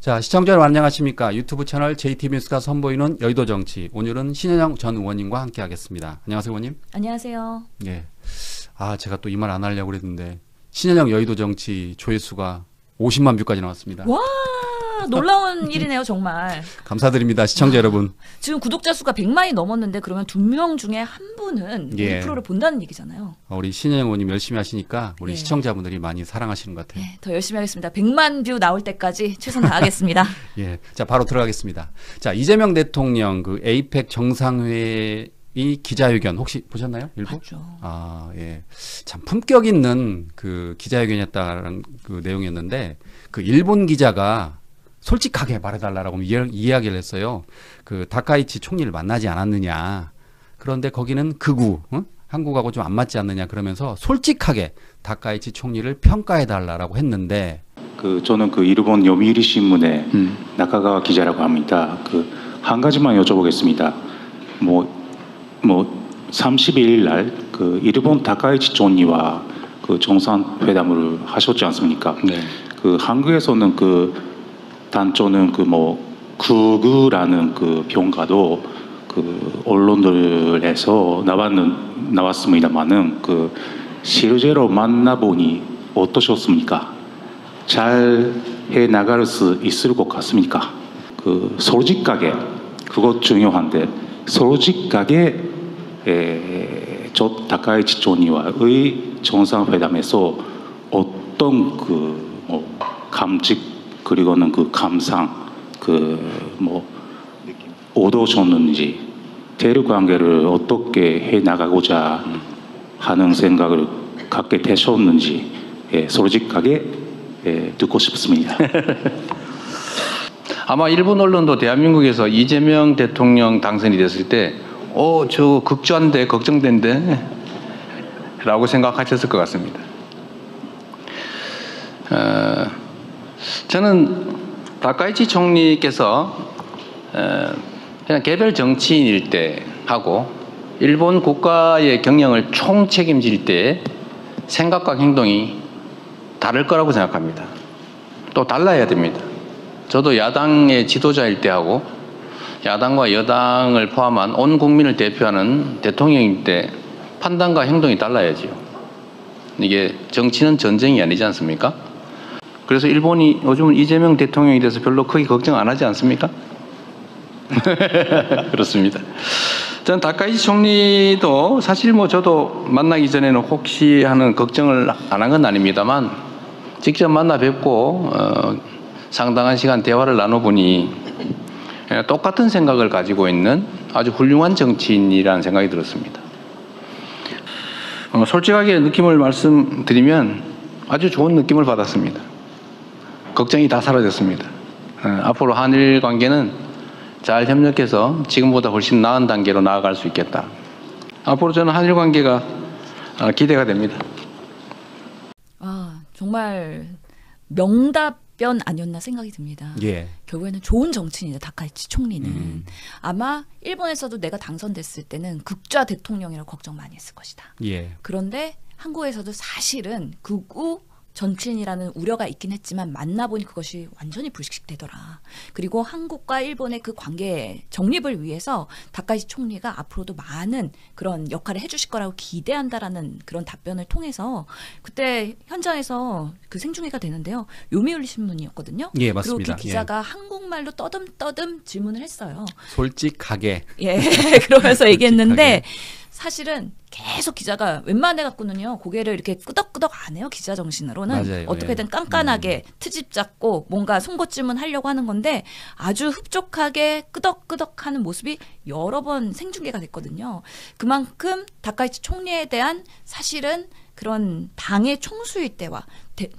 자, 시청자 여러분 안녕하십니까? 유튜브 채널 JTBN스가 선보이는 여의도 정치. 오늘은 신현영 전 의원님과 함께 하겠습니다. 안녕하세요, 의원님. 안녕하세요. 예. 아, 제가 또 이 말 안 하려고 그랬는데 신현영 여의도 정치 조회수가 50만 뷰까지 나왔습니다. 와, 놀라운 일이네요, 정말. 감사드립니다, 시청자 여러분. 지금 구독자 수가 100만이 넘었는데 그러면 2명 중에 한 분은 예. 우리 프로를 본다는 얘기잖아요. 우리 신현영 의원님 열심히 하시니까 우리 예. 시청자분들이 많이 사랑하시는 것 같아요. 네, 더 열심히 하겠습니다. 100만 뷰 나올 때까지 최선 다하겠습니다. 예. 자, 바로 들어가겠습니다. 자, 이재명 대통령 그 에이펙 정상회의 이 기자회견 혹시 보셨나요? 일부? 맞죠. 아, 예. 참 품격 있는 그 기자회견이었다는 그 내용이었는데 그 일본 기자가 솔직하게 말해달라고 이야기를 했어요. 그 다카이치 총리를 만나지 않았느냐. 그런데 거기는 극우, 한국하고 좀 안 맞지 않느냐 그러면서 솔직하게 다카이치 총리를 평가해달라고 했는데 저는 그 일본 요미우리 신문의 나카가와 기자라고 합니다. 한 가지만 여쭤보겠습니다. 뭐 31일 날 그 일본 다카이치 총리와 그 정상회담을 하셨지 않습니까? 네. 그 한국에서는 그 단초는 그 극우라는 그 평가도 그 언론들에서 나왔습니다만은 그 실제로 만나보니 어떠셨습니까? 잘 해 나갈 수 있을 것 같습니까? 그 솔직하게 그것 중요한데 솔직하게 저 다카이치 총리와의 정상회담에서 어떤 감직 그리고는 그 감상 얻으셨는지 대륙 관계를 어떻게 해 나가고자 하는 생각을 갖게 되셨는지 솔직하게 듣고 싶습니다. 아마 일본 언론도 대한민국에서 이재명 대통령 당선이 됐을 때 저 극좌인데 걱정된데 라고 생각하셨을 것 같습니다. 저는 다카이치 총리께서 그냥 개별 정치인일 때 하고 일본 국가의 경영을 총 책임질 때 생각과 행동이 다를 거라고 생각합니다. 또 달라야 됩니다. 저도 야당의 지도자일 때 하고 야당과 여당을 포함한 온 국민을 대표하는 대통령일 때 판단과 행동이 달라야지요. 이게 정치는 전쟁이 아니지 않습니까? 그래서 일본이 요즘은 이재명 대통령에 대해서 별로 크게 걱정 안 하지 않습니까? 그렇습니다. 전 다카이치 총리도 사실 저도 만나기 전에는 혹시 하는 걱정을 안 한 건 아닙니다만 직접 만나 뵙고 상당한 시간 대화를 나눠보니 똑같은 생각을 가지고 있는 아주 훌륭한 정치인이라는 생각이 들었습니다. 솔직하게 느낌을 말씀드리면 아주 좋은 느낌을 받았습니다. 걱정이 다 사라졌습니다. 앞으로 한일 관계는 잘 협력해서 지금보다 훨씬 나은 단계로 나아갈 수 있겠다. 앞으로 저는 한일 관계가 기대가 됩니다. 아, 정말 명답변 아니었나 생각이 듭니다. 예. 결국에는 좋은 정치인이다, 다카이치 총리는. 아마 일본에서도 내가 당선됐을 때는 극좌 대통령이라고 걱정 많이 했을 것이다. 예. 그런데 한국에서도 사실은 극우 정치인이라는 우려가 있긴 했지만 만나보니 그것이 완전히 불식되더라. 그리고 한국과 일본의 그 관계 정립을 위해서 다카이치 총리가 앞으로도 많은 그런 역할을 해주실 거라고 기대한다라는 그런 답변을 통해서 그때 현장에서 그 생중계가 되는데요. 요미우리 신문이었거든요. 예, 맞습니다. 그리고 그 기자가 한국말로 떠듬떠듬 질문을 했어요. 솔직하게. 예, 그러면서 얘기했는데 솔직하게. 사실은 계속 기자가 웬만해 갖고는요 고개를 이렇게 끄덕끄덕 안 해요. 기자 정신으로는. 맞아요. 어떻게든 깐깐하게 트집 잡고 뭔가 송곳질문 하려고 하는 건데 아주 흡족하게 끄덕끄덕하는 모습이 여러 번 생중계가 됐거든요. 그만큼 다카이치 총리에 대한 사실은 그런 당의 총수일 때와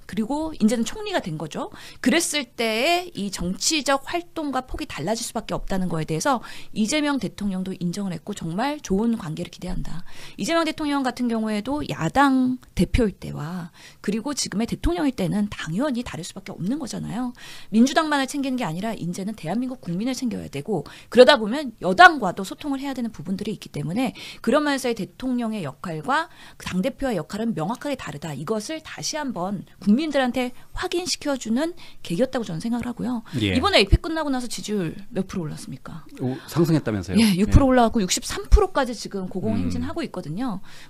그리고 이제는 총리가 된 거죠. 그랬을 때의 이 정치적 활동과 폭이 달라질 수밖에 없다는 거에 대해서 이재명 대통령도 인정을 했고 정말 좋은 관계를 기대한다. 이재명 대통령 같은 경우에도 야당 대표일 때와 그리고 지금의 대통령일 때는 당연히 다를 수밖에 없는 거잖아요. 민주당만을 챙기는 게 아니라 이제는 대한민국 국민을 챙겨야 되고 그러다 보면 여당과도 소통을 해야 되는 부분들이 있기 때문에 그러면서의 대통령의 역할과 당대표의 역할은 명확하게 다르다. 이것을 다시 한번 국민들한테 확인시켜주는 계기였다고 저는 생각을 하고요. 예. 이번에 에이펙 끝나고 나서 지지율 몇 프로 올랐습니까? 상승했다면서요? 예, 6% 올라가고 63%까지 지금 고공행진하고 있거든요.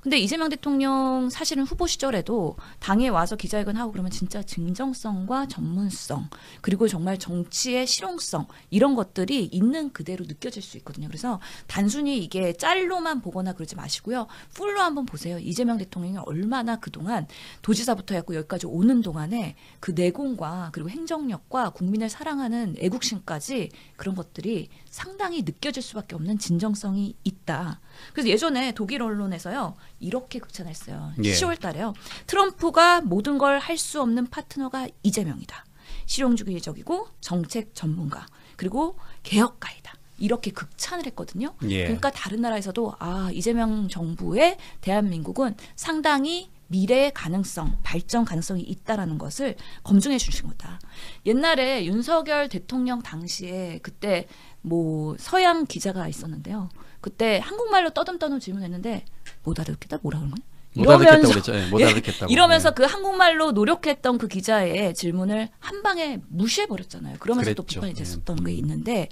근데 이재명 대통령 사실은 후보 시절에도 당에 와서 기자회견 하고 그러면 진짜 진정성과 전문성 그리고 정말 정치의 실용성 이런 것들이 있는 그대로 느껴질 수 있거든요. 그래서 단순히 이게 짤로만 보거나 그러지 마시고요. 풀로 한번 보세요. 이재명 대통령이 얼마나 그동안 도지사부터 해갖고 여기까지 오는 동안에 그 내공과 그리고 행정력과 국민을 사랑하는 애국심까지 그런 것들이 상당히 느껴질 수밖에 없는 진정성이 있다. 그래서 예전에 독일 언론에서요. 이렇게 극찬했어요. 예. 10월 달에요. 트럼프가 모든 걸 할 수 없는 파트너가 이재명이다. 실용주의적이고 정책 전문가 그리고 개혁가이다. 이렇게 극찬을 했거든요. 예. 그러니까 다른 나라에서도 이재명 정부의 대한민국은 상당히 미래의 가능성, 발전 가능성이 있다라는 것을 검증해 주신 거다. 옛날에 윤석열 대통령 당시에 그때 뭐 서양 기자가 있었는데요. 그때 한국말로 떠듬떠듬 질문했는데 못 알아듣겠다 뭐라 그런 거냐? 못 알아듣겠다고 그랬죠. 예, 못 알아듣겠다고. 이러면서 그 한국말로 노력했던 그 기자의 질문을 한 방에 무시해버렸잖아요. 그러면서 또 그랬죠. 비판이 됐었던 게 있는데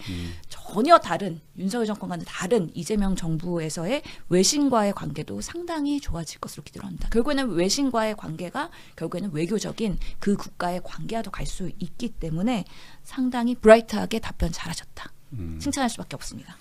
전혀 다른 윤석열 정권과는 다른 이재명 정부에서의 외신과의 관계도 상당히 좋아질 것으로 기대를 합니다. 결국에는 외신과의 관계가 결국에는 외교적인 그 국가의 관계와도 갈 수 있기 때문에 상당히 브라이트하게 답변 잘하셨다. 칭찬할 수밖에 없습니다.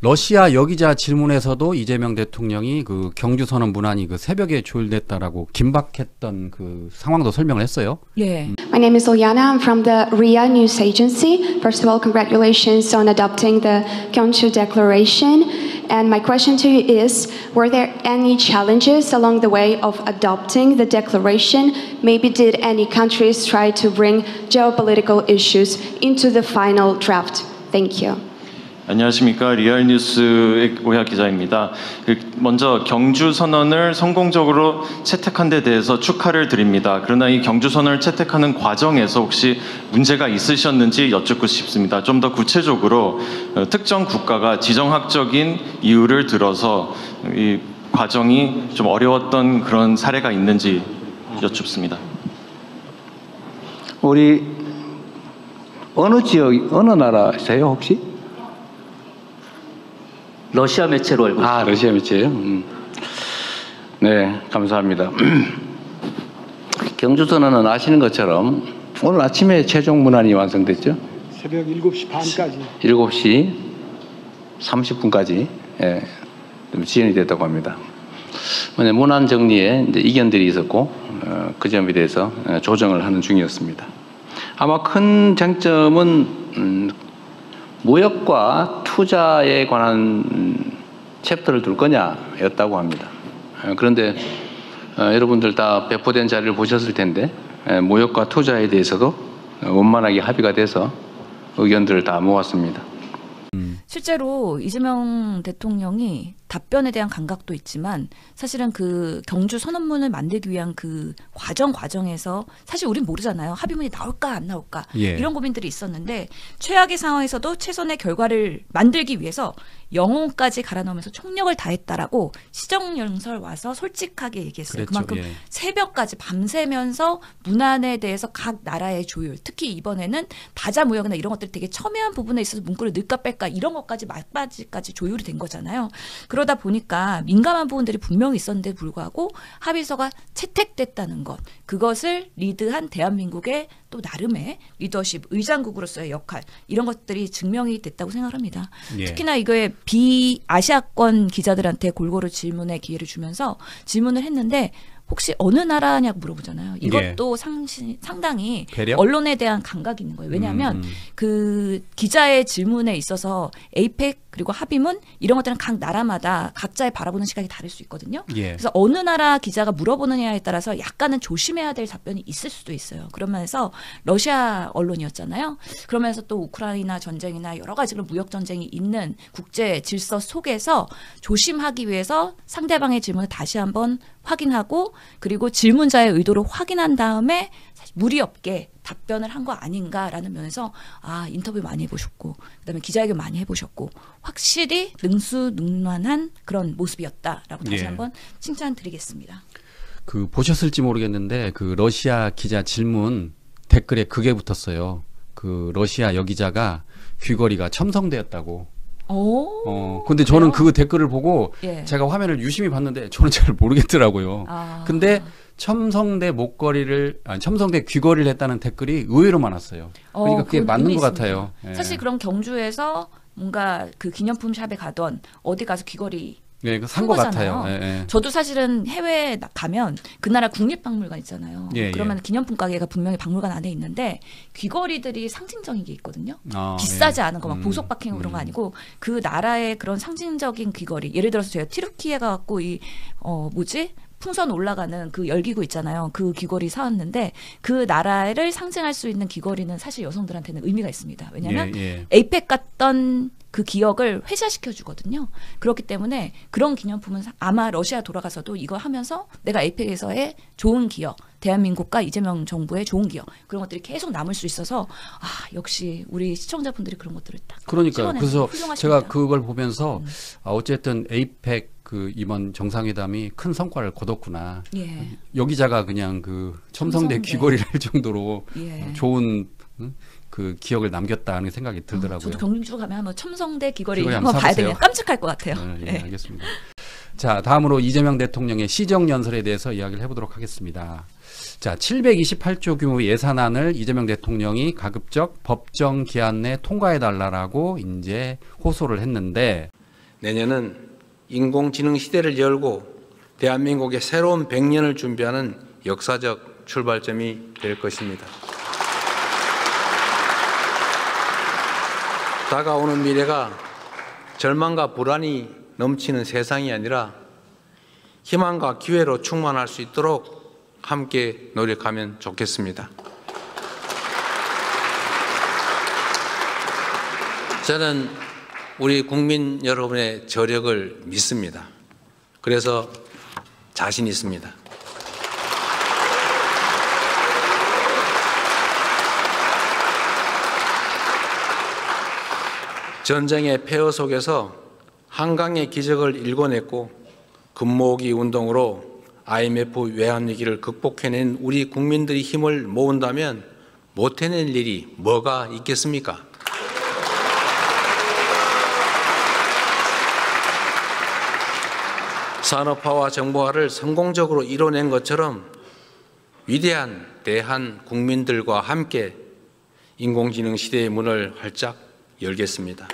러시아 여기자 질문에서도 이재명 대통령이 그 경주 선언 문안이 그 새벽에 조율됐다라고 긴박했던 그 상황도 설명을 했어요. 예. My name is Ilyana. I'm from the RIA News Agency. First of all, congratulations on adopting the Gyeongju Declaration. And my question to you is, were there any challenges along the way of adopting the declaration? Maybe did any countries try to bring geopolitical issues into the final draft? Thank you. 안녕하십니까. 리얼뉴스의 오야 기자입니다. 먼저 경주 선언을 성공적으로 채택한 데 대해서 축하를 드립니다. 그러나 이 경주 선언을 채택하는 과정에서 혹시 문제가 있으셨는지 여쭙고 싶습니다. 좀 더 구체적으로 특정 국가가 지정학적인 이유를 들어서 이 과정이 좀 어려웠던 그런 사례가 있는지 여쭙습니다. 우리 어느 지역, 어느 나라세요 혹시? 러시아 매체로 알고 있습니다. 러시아 매체요? 네, 감사합니다. 경주선언은 아시는 것처럼 오늘 아침에 최종 문안이 완성됐죠? 새벽 7시 반까지. 7시 30분까지 지연이 됐다고 합니다. 문안 정리에 이제 이견들이 있었고 그 점에 대해서 조정을 하는 중이었습니다. 아마 큰 쟁점은 무역과 투자에 관한 챕터를 둘 거냐였다고 합니다. 그런데 여러분들 다 배포된 자료를 보셨을 텐데 무역과 투자에 대해서도 원만하게 합의가 돼서 의견들을 다 모았습니다. 실제로 이재명 대통령이 답변에 대한 감각도 있지만 사실은 그 경주 선언문을 만들기 위한 그 과정에서 사실 우린 모르잖아요. 합의문이 나올까 안 나올까 예. 이런 고민들이 있었는데 최악의 상황에서도 최선의 결과를 만들기 위해서 영혼까지 갈아 넣으면서 총력을 다했다라고 시정연설 와서 솔직하게 얘기했어요. 그랬죠. 그만큼 예. 새벽까지 밤새면서 문안에 대해서 각 나라의 조율, 특히 이번에는 다자 무역이나 이런 것들이 되게 첨예한 부분에 있어서 문구를 넣을까 뺄까 이런 것까지 막바지까지 조율이 된 거잖아요. 그러다 보니까 민감한 부분들이 분명히 있었는데 불구하고 합의서가 채택됐다는 것, 그것을 리드한 대한민국의 또 나름의 리더십, 의장국으로서의 역할 이런 것들이 증명이 됐다고 생각합니다. 예. 특히나 이거에 비아시아권 기자들한테 골고루 질문의 기회를 주면서 질문을 했는데 혹시 어느 나라냐고 물어보잖아요. 이것도 상당히 배려? 언론에 대한 감각이 있는 거예요. 왜냐하면 그 기자의 질문에 있어서 에이펙 그리고 합의문 이런 것들은 각 나라마다 각자의 바라보는 시각이 다를 수 있거든요. 예. 그래서 어느 나라 기자가 물어보느냐에 따라서 약간은 조심해야 될 답변이 있을 수도 있어요. 그러면서 러시아 언론이었잖아요. 그러면서 또 우크라이나 전쟁이나 여러 가지 그런 무역 전쟁이 있는 국제 질서 속에서 조심하기 위해서 상대방의 질문을 다시 한번 확인하고 그리고 질문자의 의도를 확인한 다음에 무리 없게 답변을 한 거 아닌가라는 면에서 인터뷰 많이 해보셨고 그다음에 기자회견 많이 해보셨고 확실히 능수능란한 그런 모습이었다라고 다시 한번 칭찬드리겠습니다. 그 보셨을지 모르겠는데 그 러시아 기자 질문 댓글에 그게 붙었어요. 그 러시아 여기자가 귀걸이가 첨성대였다고. 근데 저는 그 댓글을 보고 제가 화면을 유심히 봤는데 저는 잘 모르겠더라고요. 근데 첨성대 첨성대 귀걸이를 했다는 댓글이 의외로 많았어요. 그러니까 그게 맞는 것 같아요. 사실 그런 경주에서 뭔가 그 기념품 샵에 가던 어디 가서 귀걸이 산 것 같아요. 저도 사실은 해외에 가면 그 나라 국립박물관 있잖아요. 그러면 기념품 가게가 분명히 박물관 안에 있는데 귀걸이들이 상징적인 게 있거든요. 비싸지 않은 거 막 보석 박힌 그런 거 아니고 그 나라의 그런 상징적인 귀걸이. 예를 들어서 제가 튀르키예 가갖고 풍선 올라가는 그 열기구 있잖아요. 그 귀걸이 사왔는데 그 나라를 상징할 수 있는 귀걸이는 사실 여성들한테는 의미가 있습니다. 왜냐하면 에이펙 갔던 그 기억을 회자시켜 주거든요. 그렇기 때문에 그런 기념품은 아마 러시아 돌아가서도 이거 하면서 내가 에이펙에서의 좋은 기억, 대한민국과 이재명 정부의 좋은 기억 그런 것들이 계속 남을 수 있어서 역시 우리 시청자분들이 그런 것들을 딱 그러니까요. 그래서 훌륭하십니다. 제가 그걸 보면서 어쨌든 에이펙 그 이번 정상회담이 큰 성과를 거뒀구나. 여기자가 그냥 그 첨성대 귀걸이를 할 정도로 좋은 그 기억을 남겼다는 생각이 들더라고요. 저도 경주 가면 한번 첨성대 귀걸이 한번 봐야 되겠네요. 깜찍할 것 같아요. 알겠습니다. 자, 다음으로 이재명 대통령의 시정연설에 대해서 이야기를 해보도록 하겠습니다. 자, 728조 규모 예산안을 이재명 대통령이 가급적 법정 기한 내 통과해달라고 이제 호소를 했는데 내년은 인공지능 시대를 열고 대한민국의 새로운 100년을 준비하는 역사적 출발점이 될 것입니다. 다가오는 미래가 절망과 불안이 넘치는 세상이 아니라 희망과 기회로 충만할 수 있도록 함께 노력하면 좋겠습니다. 저는 우리 국민 여러분의 저력을 믿습니다. 그래서 자신 있습니다. 전쟁의 폐허 속에서 한강의 기적을 일궈냈고 금모으기 운동으로 IMF 외환위기를 극복해낸 우리 국민들이 힘을 모은다면 못해낼 일이 뭐가 있겠습니까? 산업화와 정보화를 성공적으로 이뤄낸 것처럼 위대한 대한 국민들과 함께 인공지능 시대의 문을 활짝 열겠습니다.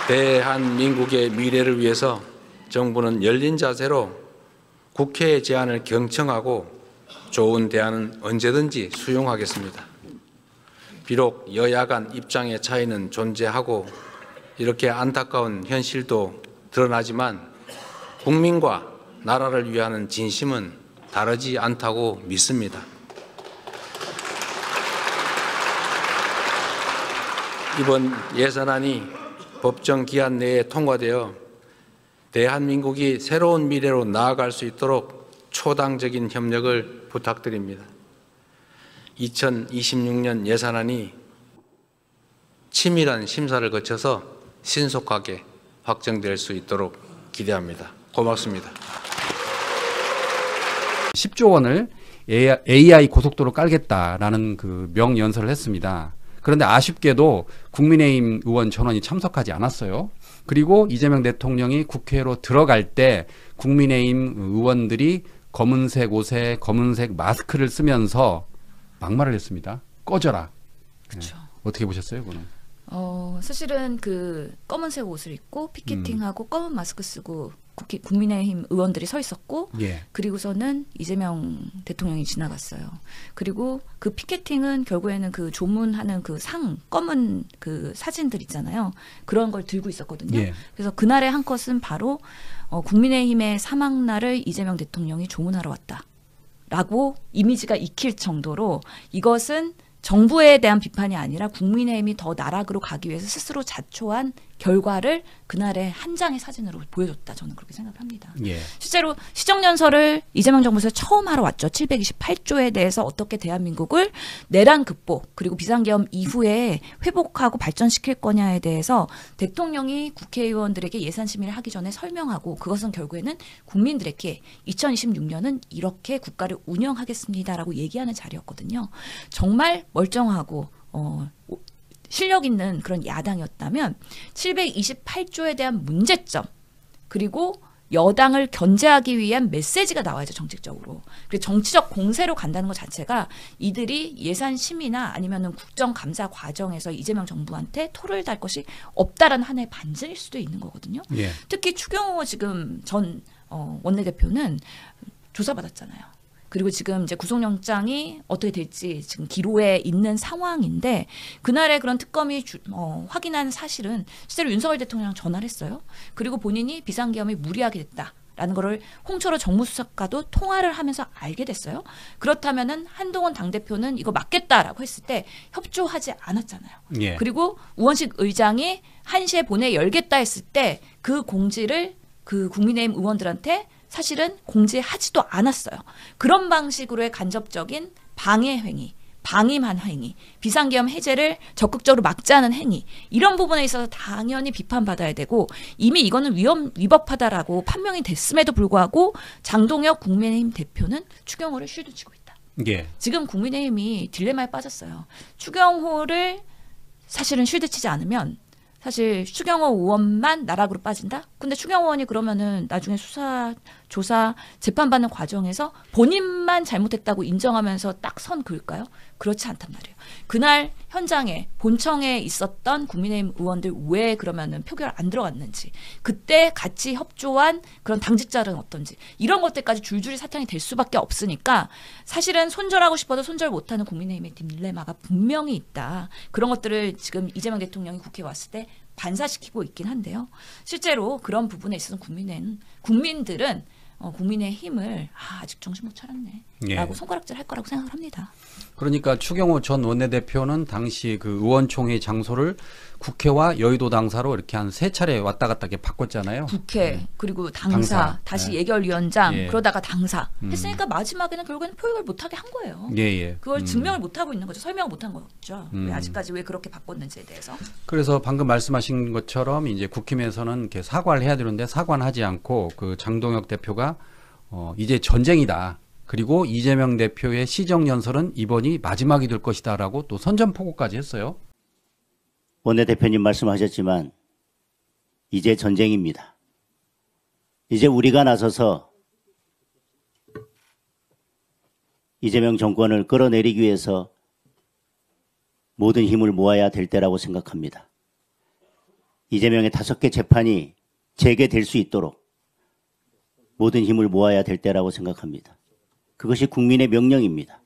대한민국의 미래를 위해서 정부는 열린 자세로 국회의 제안을 경청하고 좋은 대안은 언제든지 수용하겠습니다. 비록 여야 간 입장의 차이는 존재하고 이렇게 안타까운 현실도 드러나지만 국민과 나라를 위하는 진심은 다르지 않다고 믿습니다. 이번 예산안이 법정 기한 내에 통과되어 대한민국이 새로운 미래로 나아갈 수 있도록 초당적인 협력을 부탁드립니다. 2026년 예산안이 치밀한 심사를 거쳐서 신속하게 확정될 수 있도록 기대합니다. 고맙습니다. 10조 원을 AI 고속도로 깔겠다라는 그 명연설을 했습니다. 그런데 아쉽게도 국민의힘 의원 전원이 참석하지 않았어요. 그리고 이재명 대통령이 국회로 들어갈 때 국민의힘 의원들이 검은색 옷에 검은색 마스크를 쓰면서 막말을 했습니다. 꺼져라. 그렇죠. 어떻게 보셨어요, 그거는? 사실은 그 검은색 옷을 입고 피켓팅하고 검은 마스크 쓰고 국민의힘 의원들이 서 있었고 예. 그리고서는 이재명 대통령이 지나갔어요. 그리고 그 피켓팅은 결국에는 그 조문하는 그 검은 그 사진들 있잖아요. 그런 걸 들고 있었거든요. 예. 그래서 그날의 한 컷은 바로 국민의힘의 사망날을 이재명 대통령이 조문하러 왔다라고 이미지가 익힐 정도로 이것은 정부에 대한 비판이 아니라 국민의힘이 더 나락으로 가기 위해서 스스로 자초한 결과를 그날의 한 장의 사진으로 보여줬다. 저는 그렇게 생각을 합니다. 예. 실제로 시정연설을 이재명 정부에서 처음 하러 왔죠. 728조에 대해서 어떻게 대한민국을 내란 극복 그리고 비상계엄 이후에 회복하고 발전시킬 거냐에 대해서 대통령이 국회의원들에게 예산 심의를 하기 전에 설명하고 그것은 결국에는 국민들에게 2026년은 이렇게 국가를 운영하겠습니다라고 얘기하는 자리였거든요. 정말 멀쩡하고 실력 있는 그런 야당이었다면 728조에 대한 문제점 그리고 여당을 견제하기 위한 메시지가 나와야죠. 정책적으로. 그리고 정치적 공세로 간다는 것 자체가 이들이 예산 심의나 아니면은 국정감사 과정에서 이재명 정부한테 토를 달 것이 없다라는 하나의 반증일 수도 있는 거거든요. 예. 특히 추경호 지금 전 원내대표는 조사받았잖아요. 그리고 지금 이제 구속영장이 어떻게 될지 지금 기로에 있는 상황인데 그날의 그런 특검이 확인한 사실은 실제로 윤석열 대통령이랑 전화를 했어요. 그리고 본인이 비상계엄이 무리하게 됐다라는 거를 홍철호 정무수석과도 통화를 하면서 알게 됐어요. 그렇다면은 한동훈 당대표는 이거 맞겠다라고 했을 때 협조하지 않았잖아요. 예. 그리고 우원식 의장이 1시에 본회 열겠다 했을 때 그 공지를 그 국민의힘 의원들한테 사실은 공지하지도 않았어요. 그런 방식으로의 간접적인 방해 행위, 방임한 행위, 비상계엄 해제를 적극적으로 막자는 행위 이런 부분에 있어서 당연히 비판받아야 되고 이미 이거는 위법하다라고 판명이 됐음에도 불구하고 장동혁 국민의힘 대표는 추경호를 쉴드치고 있다. 예. 지금 국민의힘이 딜레마에 빠졌어요. 추경호를 사실은 쉴드치지 않으면 사실 추경호 의원만 나락으로 빠진다? 근데 추경호 의원이 그러면은 나중에 수사, 조사, 재판받는 과정에서 본인만 잘못했다고 인정하면서 딱 선 그을까요? 그렇지 않단 말이에요. 그날 현장에 본청에 있었던 국민의힘 의원들 왜 그러면은 표결 안 들어갔는지 그때 같이 협조한 그런 당직자는 어떤지 이런 것들까지 줄줄이 사탕이 될 수밖에 없으니까 사실은 손절하고 싶어도 손절 못하는 국민의힘의 딜레마가 분명히 있다. 그런 것들을 지금 이재명 대통령이 국회에 왔을 때 반사시키고 있긴 한데요. 실제로 그런 부분에 있어서 국민들은 국민의힘을 아직 정신 못 차렸네 라고 손가락질 할 거라고 생각을 합니다. 그러니까 추경호 전 원내대표는 당시 그 의원총회 장소를 국회와 여의도 당사로 이렇게 한 3차례 왔다 갔다 이렇게 바꿨잖아요. 국회 그리고 당사 다시 예. 예결위원장 예. 그러다가 당사 했으니까 마지막에는 결국에는 표결 못하게 한 거예요. 예. 그걸 증명을 못하고 있는 거죠. 설명을 못한 거죠. 왜 아직까지 왜 그렇게 바꿨는지에 대해서. 그래서 방금 말씀하신 것처럼 이제 국힘에서는 이렇게 사과를 해야 되는데 사과는 하지 않고 그 장동혁 대표가 이제 전쟁이다. 그리고 이재명 대표의 시정연설은 이번이 마지막이 될 것이다라고 또 선전포고까지 했어요. 원내대표님 말씀하셨지만 이제 전쟁입니다. 이제 우리가 나서서 이재명 정권을 끌어내리기 위해서 모든 힘을 모아야 될 때라고 생각합니다. 이재명의 5개 재판이 재개될 수 있도록 모든 힘을 모아야 될 때라고 생각합니다. 그것이 국민의 명령입니다.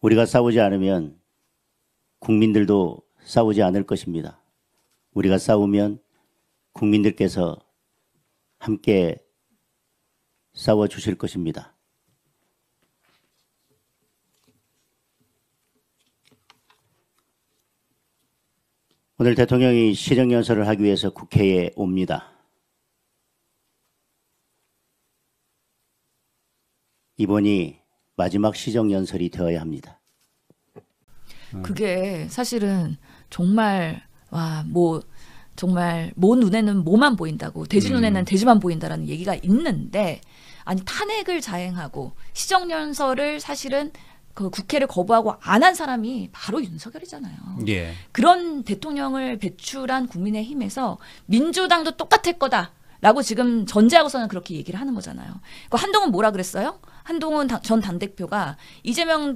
우리가 싸우지 않으면 국민들도 싸우지 않을 것입니다. 우리가 싸우면 국민들께서 함께 싸워주실 것입니다. 오늘 대통령이 시정연설을 하기 위해서 국회에 옵니다. 이번이 마지막 시정연설이 되어야 합니다. 그게 사실은 정말 정말 모 눈에는 모만 보인다고 돼지 눈에는 돼지만 보인다라는 얘기가 있는데 아니 탄핵을 자행하고 시정연설을 사실은 그 국회를 거부하고 안 한 사람이 바로 윤석열이잖아요. 예. 그런 대통령을 배출한 국민의힘에서 민주당도 똑같을 거다. 라고 지금 전제하고서는 그렇게 얘기를 하는 거잖아요. 한동훈 뭐라 그랬어요? 한동훈 전 당대표가 이재명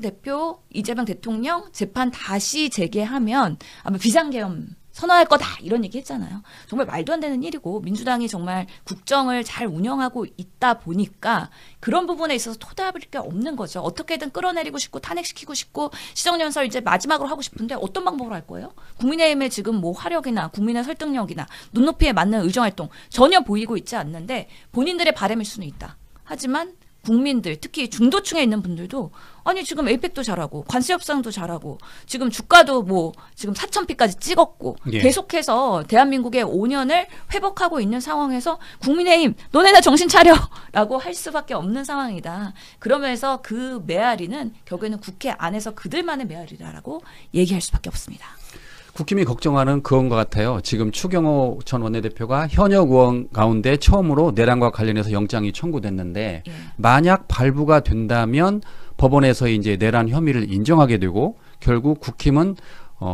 대통령 재판 다시 재개하면 아마 비상계엄 선언할 거다 이런 얘기 했잖아요. 정말 말도 안 되는 일이고 민주당이 정말 국정을 잘 운영하고 있다 보니까 그런 부분에 있어서 토대할 게 없는 거죠. 어떻게든 끌어내리고 싶고 탄핵시키고 싶고 시정연설 이제 마지막으로 하고 싶은데 어떤 방법으로 할 거예요? 국민의힘의 지금 뭐 화력이나 국민의 설득력이나 눈높이에 맞는 의정활동 전혀 보이고 있지 않는데 본인들의 바람일 수는 있다. 하지만 국민들 특히 중도층에 있는 분들도 아니 지금 에이펙도 잘하고 관세 협상도 잘하고 지금 주가도 뭐 지금 4,000피까지 찍었고 예. 계속해서 대한민국의 5년을 회복하고 있는 상황에서 국민의힘 너네나 정신 차려라고 할 수밖에 없는 상황이다. 그러면서 그 메아리는 결국에는 국회 안에서 그들만의 메아리라고 얘기할 수밖에 없습니다. 국힘이 걱정하는 그건 것 같아요. 지금 추경호 전 원내대표가 현역 의원 가운데 처음으로 내란과 관련해서 영장이 청구됐는데 예. 만약 발부가 된다면 법원에서 이제 내란 혐의를 인정하게 되고 결국 국힘은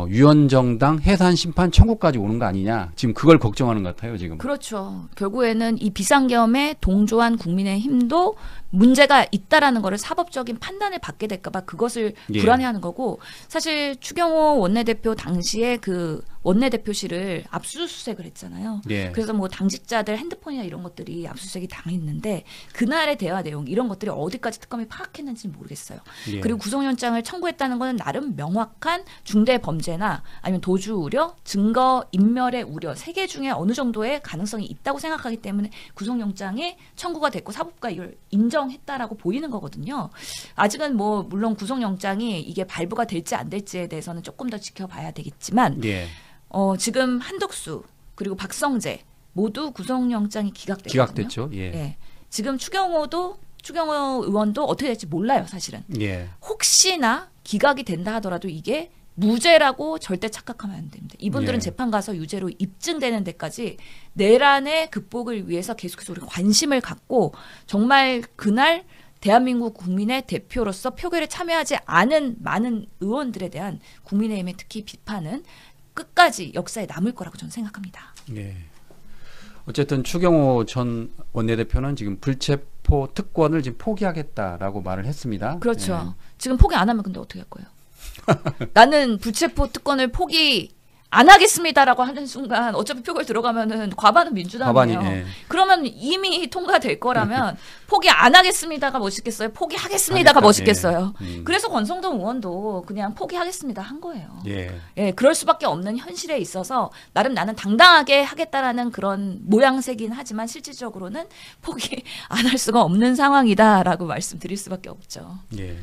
유언정당 해산 심판 청구까지 오는 거 아니냐. 지금 그걸 걱정하는 것 같아요. 지금. 그렇죠. 결국에는 이 비상계엄에 동조한 국민의힘도 문제가 있다라는 거를 사법적인 판단을 받게 될까 봐 그것을 예. 불안해하는 거고 사실 추경호 원내대표 당시에 그 원내대표실을 압수수색을 했잖아요. 예. 그래서 뭐 당직자들 핸드폰이나 이런 것들이 압수수색이 당했는데 그날의 대화 내용 이런 것들이 어디까지 특검이 파악했는지는 모르겠어요. 예. 그리고 구속영장을 청구했다는 것은 나름 명확한 중대 범죄나 아니면 도주 우려, 증거 인멸의 우려 세 개 중에 어느 정도의 가능성이 있다고 생각하기 때문에 구속영장이 청구가 됐고 사법부가 이걸 인정했다라고 보이는 거거든요. 아직은 뭐 물론 구속영장이 이게 발부가 될지 안 될지에 대해서는 조금 더 지켜봐야 되겠지만 예. 지금 한덕수 그리고 박성재 모두 구속영장이 기각됐거든요. 기각됐죠. 예. 예. 지금 추경호 의원도 어떻게 될지 몰라요, 사실은. 예. 혹시나 기각이 된다 하더라도 이게 무죄라고 절대 착각하면 안 됩니다. 이분들은 예. 재판 가서 유죄로 입증되는 데까지 내란의 극복을 위해서 계속해서 우리가 관심을 갖고 정말 그날 대한민국 국민의 대표로서 표결에 참여하지 않은 많은 의원들에 대한 국민의힘의 특히 비판은 끝까지 역사에 남을 거라고 저는 생각합니다. 예. 어쨌든 추경호 전 원내대표는 지금 불체포 특권을 지금 포기하겠다라고 말을 했습니다. 그렇죠. 지금 포기 안 하면 근데 어떻게 할 거예요? 나는 불체포 특권을 포기 안 하겠습니다라고 하는 순간 어차피 표결 들어가면은 과반은 민주당이에요. 과반이, 예. 그러면 이미 통과될 거라면 포기 안 하겠습니다가 멋있겠어요? 포기하겠습니다가 멋있겠어요? 그래서 권성동 의원도 그냥 포기하겠습니다 한 거예요. 예. 예, 그럴 수밖에 없는 현실에 있어서 나름 나는 당당하게 하겠다라는 그런 모양새긴 하지만 실질적으로는 포기 안 할 수가 없는 상황이다라고 말씀드릴 수밖에 없죠. 예.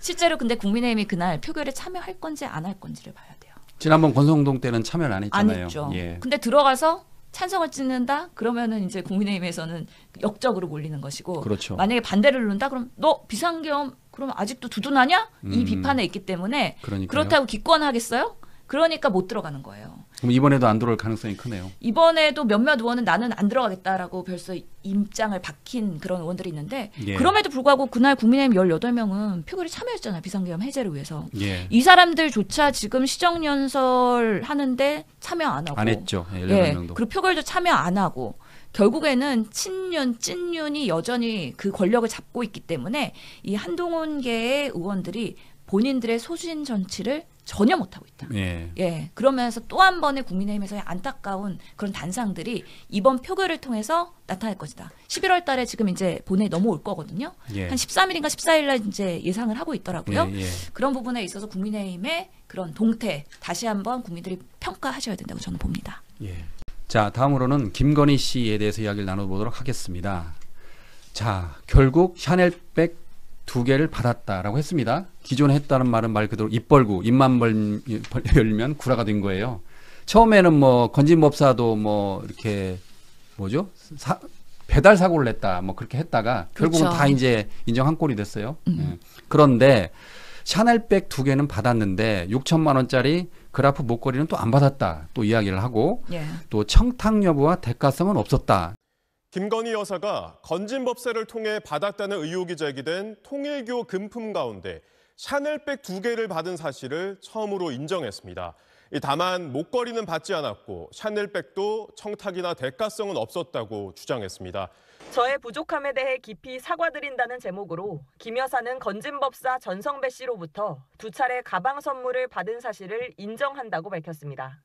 실제로 근데 국민의힘이 그날 표결에 참여할 건지 안 할 건지를 봐야 돼요. 지난번 권성동 때는 참여를 안 했잖아요. 안 했죠. 예. 근데 들어가서 찬성을 찍는다? 그러면은 이제 국민의힘에서는 역적으로 몰리는 것이고 그렇죠. 만약에 반대를 누른다? 그럼 너 비상계엄 그러면 아직도 두둔하냐? 이 비판에 있기 때문에 그러니까요. 그렇다고 기권하겠어요? 그러니까 못 들어가는 거예요. 그럼 이번에도 안 들어올 가능성이 크네요. 이번에도 몇몇 의원은 나는 안 들어가겠다라고 벌써 입장을 밝힌 그런 의원들이 있는데 예. 그럼에도 불구하고 그날 국민의힘 18명은 표결에 참여했잖아요. 비상계엄 해제를 위해서. 예. 이 사람들조차 지금 시정연설 하는데 참여 안 하고 안 했죠. 예, 예, 18명도. 그리고 표결도 참여 안 하고 결국에는 찐윤이 여전히 그 권력을 잡고 있기 때문에 이 한동훈계의 의원들이 본인들의 소신 정치를 전혀 못하고 있다. 예. 예, 그러면서 또 한 번의 국민의힘에서의 안타까운 그런 단상들이 이번 표결을 통해서 나타날 것이다. 11월 달에 지금 이제 본회의 넘어올 거거든요. 예. 한 13일인가 14일 날 이제 예상을 하고 있더라고요. 예, 예. 그런 부분에 있어서 국민의힘의 그런 동태 다시 한번 국민들이 평가하셔야 된다고 저는 봅니다. 예. 자, 다음으로는 김건희 씨에 대해서 이야기를 나눠보도록 하겠습니다. 자, 결국 샤넬백 2개를 받았다라고 했습니다. 기존에 했다는 말은 말 그대로 입 벌고 입만 열면 구라가 된 거예요. 처음에는 뭐 건진법사도 뭐 이렇게 뭐죠? 배달 사고를 냈다 뭐 그렇게 했다가 결국은 그렇죠. 다 이제 인정한 꼴이 됐어요. 예. 그런데 샤넬백 2개는 받았는데 6천만 원짜리 그라프 목걸이는 또 안 받았다 또 이야기를 하고 예. 또 청탁 여부와 대가성은 없었다. 김건희 여사가 건진법사를 통해 받았다는 의혹이 제기된 통일교 금품 가운데 샤넬백 2개를 받은 사실을 처음으로 인정했습니다. 다만 목걸이는 받지 않았고 샤넬백도 청탁이나 대가성은 없었다고 주장했습니다. 저의 부족함에 대해 깊이 사과드린다는 제목으로 김 여사는 건진법사 전성배 씨로부터 2차례 가방 선물을 받은 사실을 인정한다고 밝혔습니다.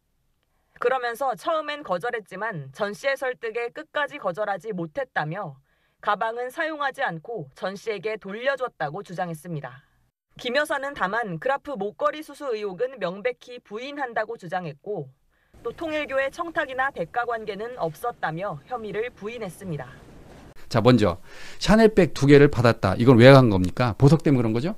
그러면서 처음엔 거절했지만 전 씨의 설득에 끝까지 거절하지 못했다며 가방은 사용하지 않고 전 씨에게 돌려줬다고 주장했습니다. 김 여사는 다만 그라프 목걸이 수수 의혹은 명백히 부인한다고 주장했고 또 통일교의 청탁이나 대가 관계는 없었다며 혐의를 부인했습니다. 자, 먼저 샤넬백 2개를 받았다. 이건 왜 한 겁니까? 보석 때문에 그런 거죠?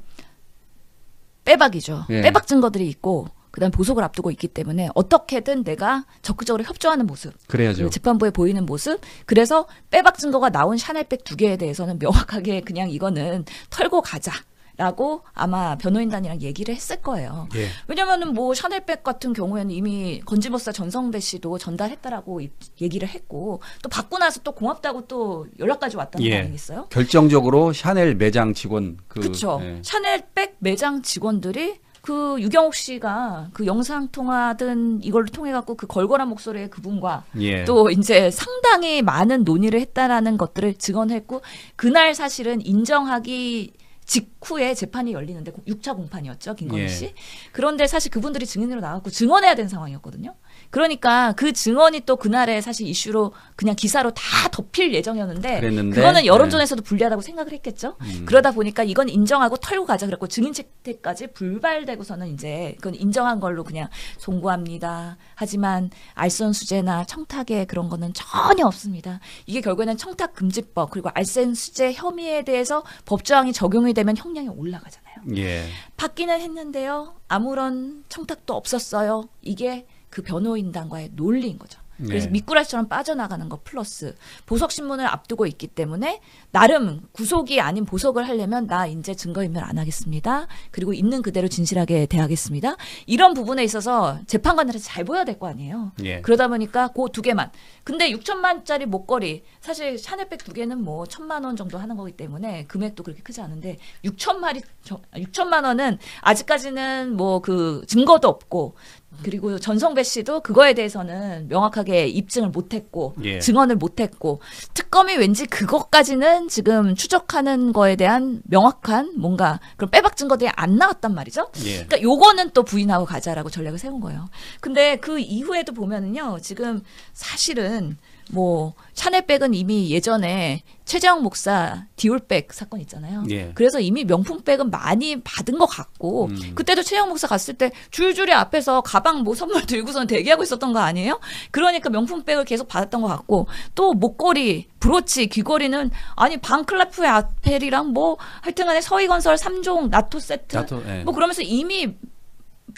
빼박이죠. 예. 빼박 증거들이 있고 그다음 보석을 앞두고 있기 때문에 어떻게든 내가 적극적으로 협조하는 모습, 그래야죠. 재판부에 보이는 모습. 그래서 빼박 증거가 나온 샤넬백 2개에 대해서는 명확하게 그냥 이거는 털고 가자라고 아마 변호인단이랑 얘기를 했을 거예요. 예. 왜냐면은 뭐 샤넬백 같은 경우에는 이미 건진법사 전성배 씨도 전달했다라고 얘기를 했고 또 받고 나서 또 고맙다고 또 연락까지 왔다는 거 아니겠어요? 결정적으로 샤넬 매장 직원 그렇죠. 예. 샤넬백 매장 직원들이 그 유경옥 씨가 그 영상 통화든 이걸로 통해 갖고 그 걸걸한 목소리의 그분과 예. 또 이제 상당히 많은 논의를 했다라는 것들을 증언했고 그날 사실은 인정하기 직후에 재판이 열리는데 6차 공판이었죠, 김건희 씨. 예. 그런데 사실 그분들이 증인으로 나왔고 증언해야 되는 상황이었거든요. 그러니까 그 증언이 또 그날의 사실 이슈로 그냥 기사로 다 덮일 예정이었는데 그거는 여론전에서도 불리하다고 생각을 했겠죠. 그러다 보니까 이건 인정하고 털고 가자 그랬고 증인 채택까지 불발되고서는 이제 그건 인정한 걸로 그냥 송구합니다. 하지만 알선수재나 청탁의 그런 거는 전혀 없습니다. 이게 결국에는 청탁금지법 그리고 알선수재 혐의에 대해서 법조항이 적용이 되면 형량이 올라가잖아요. 예. 받기는 했는데요. 아무런 청탁도 없었어요. 이게 그 변호인단과의 논리인 거죠. 그래서 네. 미꾸라지처럼 빠져나가는 거 플러스 보석신문을 앞두고 있기 때문에 나름 구속이 아닌 보석을 하려면 나 이제 증거인멸 안 하겠습니다. 그리고 있는 그대로 진실하게 대하겠습니다. 이런 부분에 있어서 재판관들한테 잘 보여야 될 거 아니에요. 예. 그러다 보니까 그 2개만. 근데 6천만짜리 목걸이 사실 샤넬백 2개는 뭐 1,000만 원 정도 하는 거기 때문에 금액도 그렇게 크지 않은데 6천만 원은 아직까지는 뭐 그 증거도 없고 그리고 전성배 씨도 그거에 대해서는 명확하게 입증을 못했고 예. 증언을 못했고 특검이 왠지 그것까지는 지금 추적하는 거에 대한 명확한 뭔가 그런 빼박 증거들이 안 나왔단 말이죠. 예. 그러니까 요거는 또 부인하고 가자라고 전략을 세운 거예요. 근데 그 이후에도 보면은요. 지금 사실은 뭐 샤넬백은 이미 예전에 최재형 목사 디올백 사건 있잖아요. 예. 그래서 이미 명품백은 많이 받은 것 같고 그때도 최재형 목사 갔을 때 줄줄이 앞에서 가방 뭐 선물 들고선 대기하고 있었던 거 아니에요? 그러니까 명품백을 계속 받았던 것 같고 또 목걸이, 브로치, 귀걸이는 아니 반클라프의 아펠이랑 뭐 하여튼간에 서희건설 3종 나토 세트 예. 뭐 그러면서 이미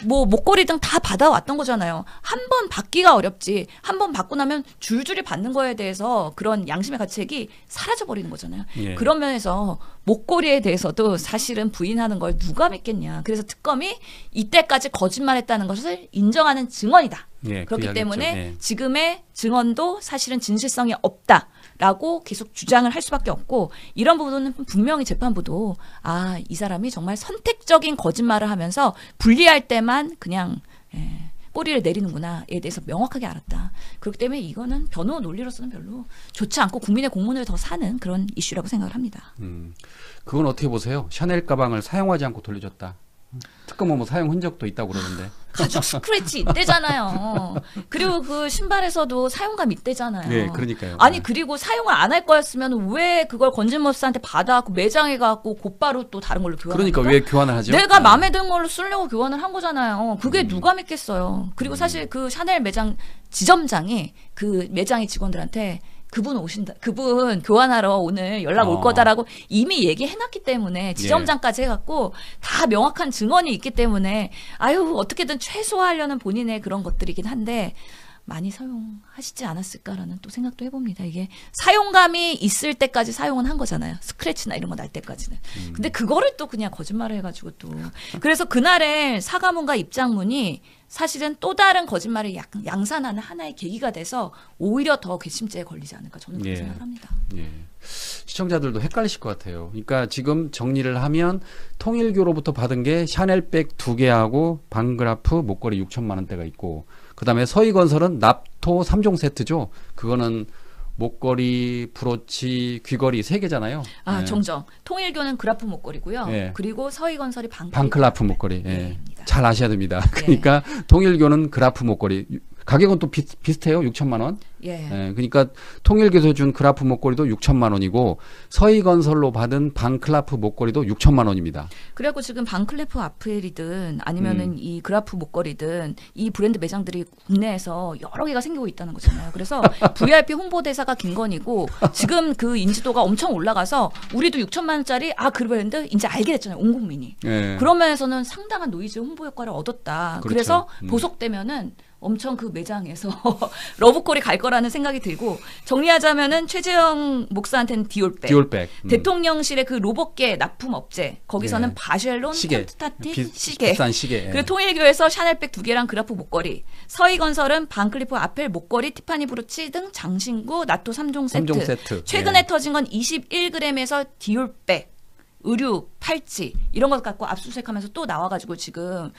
뭐 목걸이 등 다 받아왔던 거잖아요. 한 번 받기가 어렵지. 한 번 받고 나면 줄줄이 받는 거에 대해서 그런 양심의 가책이 사라져버리는 거잖아요. 예. 그런 면에서 목걸이에 대해서도 사실은 부인하는 걸 누가 믿겠냐. 그래서 특검이 이때까지 거짓말했다는 것을 인정하는 증언이다. 예, 그렇기 그래야겠죠. 때문에 예. 지금의 증언도 사실은 진실성이 없다라고 계속 주장을 할 수밖에 없고 이런 부분은 분명히 재판부도 아, 이 사람이 정말 선택적인 거짓말을 하면서 불리할 때만 그냥 꼬리를 내리는구나에 대해서 명확하게 알았다. 그렇기 때문에 이거는 변호 논리로서는 별로 좋지 않고 국민의 공문을 더 사는 그런 이슈라고 생각을 합니다. 그건 어떻게 보세요? 샤넬 가방을 사용하지 않고 돌려줬다. 특검은 뭐 사용 흔적도 있다고 그러는데. 가죽 스크래치 있대잖아요. 그리고 그 신발에서도 사용감 있대잖아요. 네, 그러니까요. 아니 그리고 사용을 안 할 거였으면 왜 그걸 건진법사한테 받아갖고 매장에 가고 곧바로 또 다른 걸로 교환합니까? 그러니까 왜 교환을 하죠? 내가 마음에 드는 걸로 쓰려고 교환을 한 거잖아요. 그게 누가 믿겠어요. 그리고 사실 그 샤넬 매장 지점장이 그 매장의 직원들한테 그분 오신다. 그분 교환하러 오늘 연락 올 거다라고 이미 얘기해놨기 때문에 지점장까지 해갖고 다 명확한 증언이 있기 때문에 아유 어떻게든 최소화하려는 본인의 그런 것들이긴 한데 많이 사용하시지 않았을까라는 또 생각도 해봅니다. 이게 사용감이 있을 때까지 사용은 한 거잖아요. 스크래치나 이런 거 날 때까지는. 근데 그거를 또 그냥 거짓말을 해가지고 또. 그래서 그날의 사과문과 입장문이 사실은 또 다른 거짓말을 양산하는 하나의 계기가 돼서 오히려 더 괘씸죄에 걸리지 않을까 저는 그렇게 생각을 합니다. 예. 시청자들도 헷갈리실 것 같아요. 그러니까 지금 정리를 하면 통일교로부터 받은 게 샤넬백 2개하고 방그라프 목걸이 6천만 원대가 있고, 그다음에 서희건설은 납토 3종 세트죠. 그거는 목걸이, 브로치, 귀걸이 3개잖아요. 아, 예. 정정. 통일교는 그라프 목걸이고요. 예. 그리고 서희건설이 방클라프 목걸이. 예. 잘 아셔야 됩니다. 그러니까 통일교는 그라프 목걸이. 가격은 또 비슷해요. 6천만 원. 예. 그러니까 통일교에서 준 그라프 목걸이도 6천만 원이고 서희건설로 받은 방클라프 목걸이도 6천만 원입니다. 그래갖고 지금 방클래프 아프엘이든 아니면은 이 그라프 목걸이든 이 브랜드 매장들이 국내에서 여러 개가 생기고 있다는 거잖아요. 그래서 VIP 홍보대사가 김건희고 지금 그 인지도가 엄청 올라가서 우리도 6천만 원짜리 그 브랜드 이제 알게 됐잖아요. 온 국민이. 예. 그런 면에서는 상당한 노이즈 홍보 효과를 얻었다. 그렇죠. 그래서 보석되면은 엄청 그 매장에서 러브콜이 갈 거라는 생각이 들고, 정리하자면은 최재형 목사한테는 디올백. 대통령실의 그 로봇계 납품 업체 거기서는 바쉘론 콘스탄틴 시계. 비싼 시계. 그리고 통일교에서 샤넬백 2개랑 그라프 목걸이. 서희건설은 방클리프 아펠 목걸이, 티파니 브로치 등 장신구 나토 3종 세트. 최근에 터진 건 21g에서 디올백. 의류, 팔찌 이런 것 갖고 압수수색하면서 또 나와가지고 지금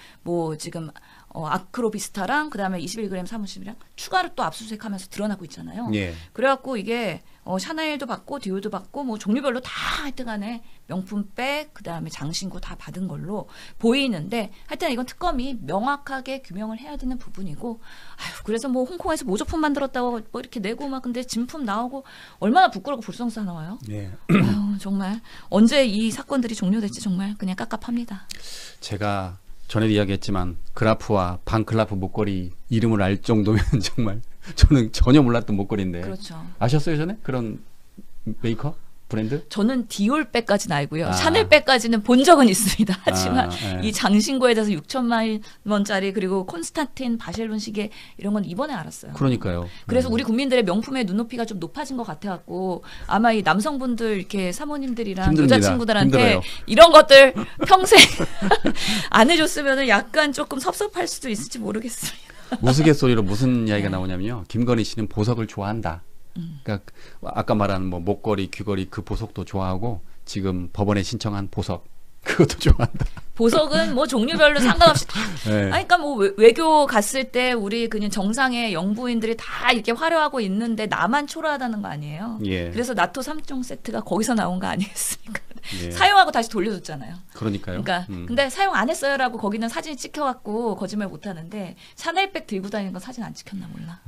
아크로비스타랑 그다음에 21g 사무실이랑 추가로 또 압수수색하면서 드러나고 있잖아요. 예. 그래갖고 이게 샤넬도 받고 디올도 받고 뭐 종류별로 다 하여튼간에 명품백 그다음에 장신구 다 받은 걸로 보이는데, 하여튼 이건 특검이 명확하게 규명을 해야 되는 부분이고, 그래서 뭐 홍콩에서 모조품 만들었다고 뭐 이렇게 내고 막 근데 진품 나오고 얼마나 부끄럽고 불성사 나와요. 예. 정말 언제 이 사건들이 종료될지 정말 그냥 깝깝합니다. 제가 전에도 이야기했지만 그라프와 방클라프 목걸이 이름을 알 정도면 정말 저는 전혀 몰랐던 목걸이인데. 그렇죠. 아셨어요 전에? 그런 메이커? 브랜드? 저는 디올백까지는 알고요. 샤넬백까지는 본 적은 있습니다. 하지만 이 장신구에 대해서 6천만 원짜리 그리고 콘스탄틴 바셸론 시계 이런 건 이번에 알았어요. 그러니까요. 그래서 우리 국민들의 명품의 눈높이가 좀 높아진 것 같아갖고 아마 이 남성분들 이렇게 사모님들이랑 힘듭니다. 여자친구들한테 힘들어요. 이런 것들 평생 안 해줬으면 약간 조금 섭섭할 수도 있을지 모르겠습니다. 우스갯소리로 무슨 이야기가 나오냐면요. 김건희 씨는 보석을 좋아한다. 그러니까 아까 말한 뭐 목걸이, 귀걸이 그 보석도 좋아하고 지금 법원에 신청한 보석 그것도 좋아한다. 보석은 뭐 종류별로 상관없이 다. 네. 그러니까 뭐 외교 갔을 때 우리 그냥 정상의 영부인들이 다 이렇게 화려하고 있는데 나만 초라하다는 거 아니에요. 예. 그래서 나토 3종 세트가 거기서 나온 거 아니겠습니까? 예. 사용하고 다시 돌려줬잖아요. 그러니까요. 그러니까 근데 사용 안 했어요라고 거기는 사진이 찍혀갖고 거짓말 못하는데 샤넬백 들고 다니는 건 사진 안 찍혔나 몰라.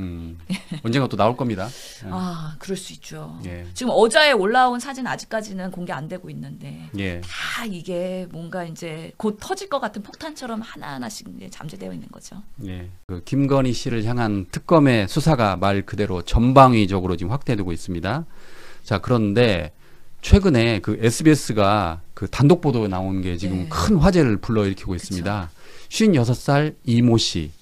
언젠가 또 나올 겁니다. 그럴 수 있죠. 예. 지금 어제에 올라온 사진 아직까지는 공개 안 되고 있는데 예. 다 이게 뭔가 이제 곧 터질 것 같은 폭탄처럼 하나하나씩 이제 잠재되어 있는 거죠. 예. 그 김건희 씨를 향한 특검의 수사가 말 그대로 전방위적으로 지금 확대되고 있습니다. 자, 그런데 최근에 그 SBS가 그 단독 보도에 나온 게 지금 큰 화제를 불러일으키고 있습니다. 56살 이모 씨.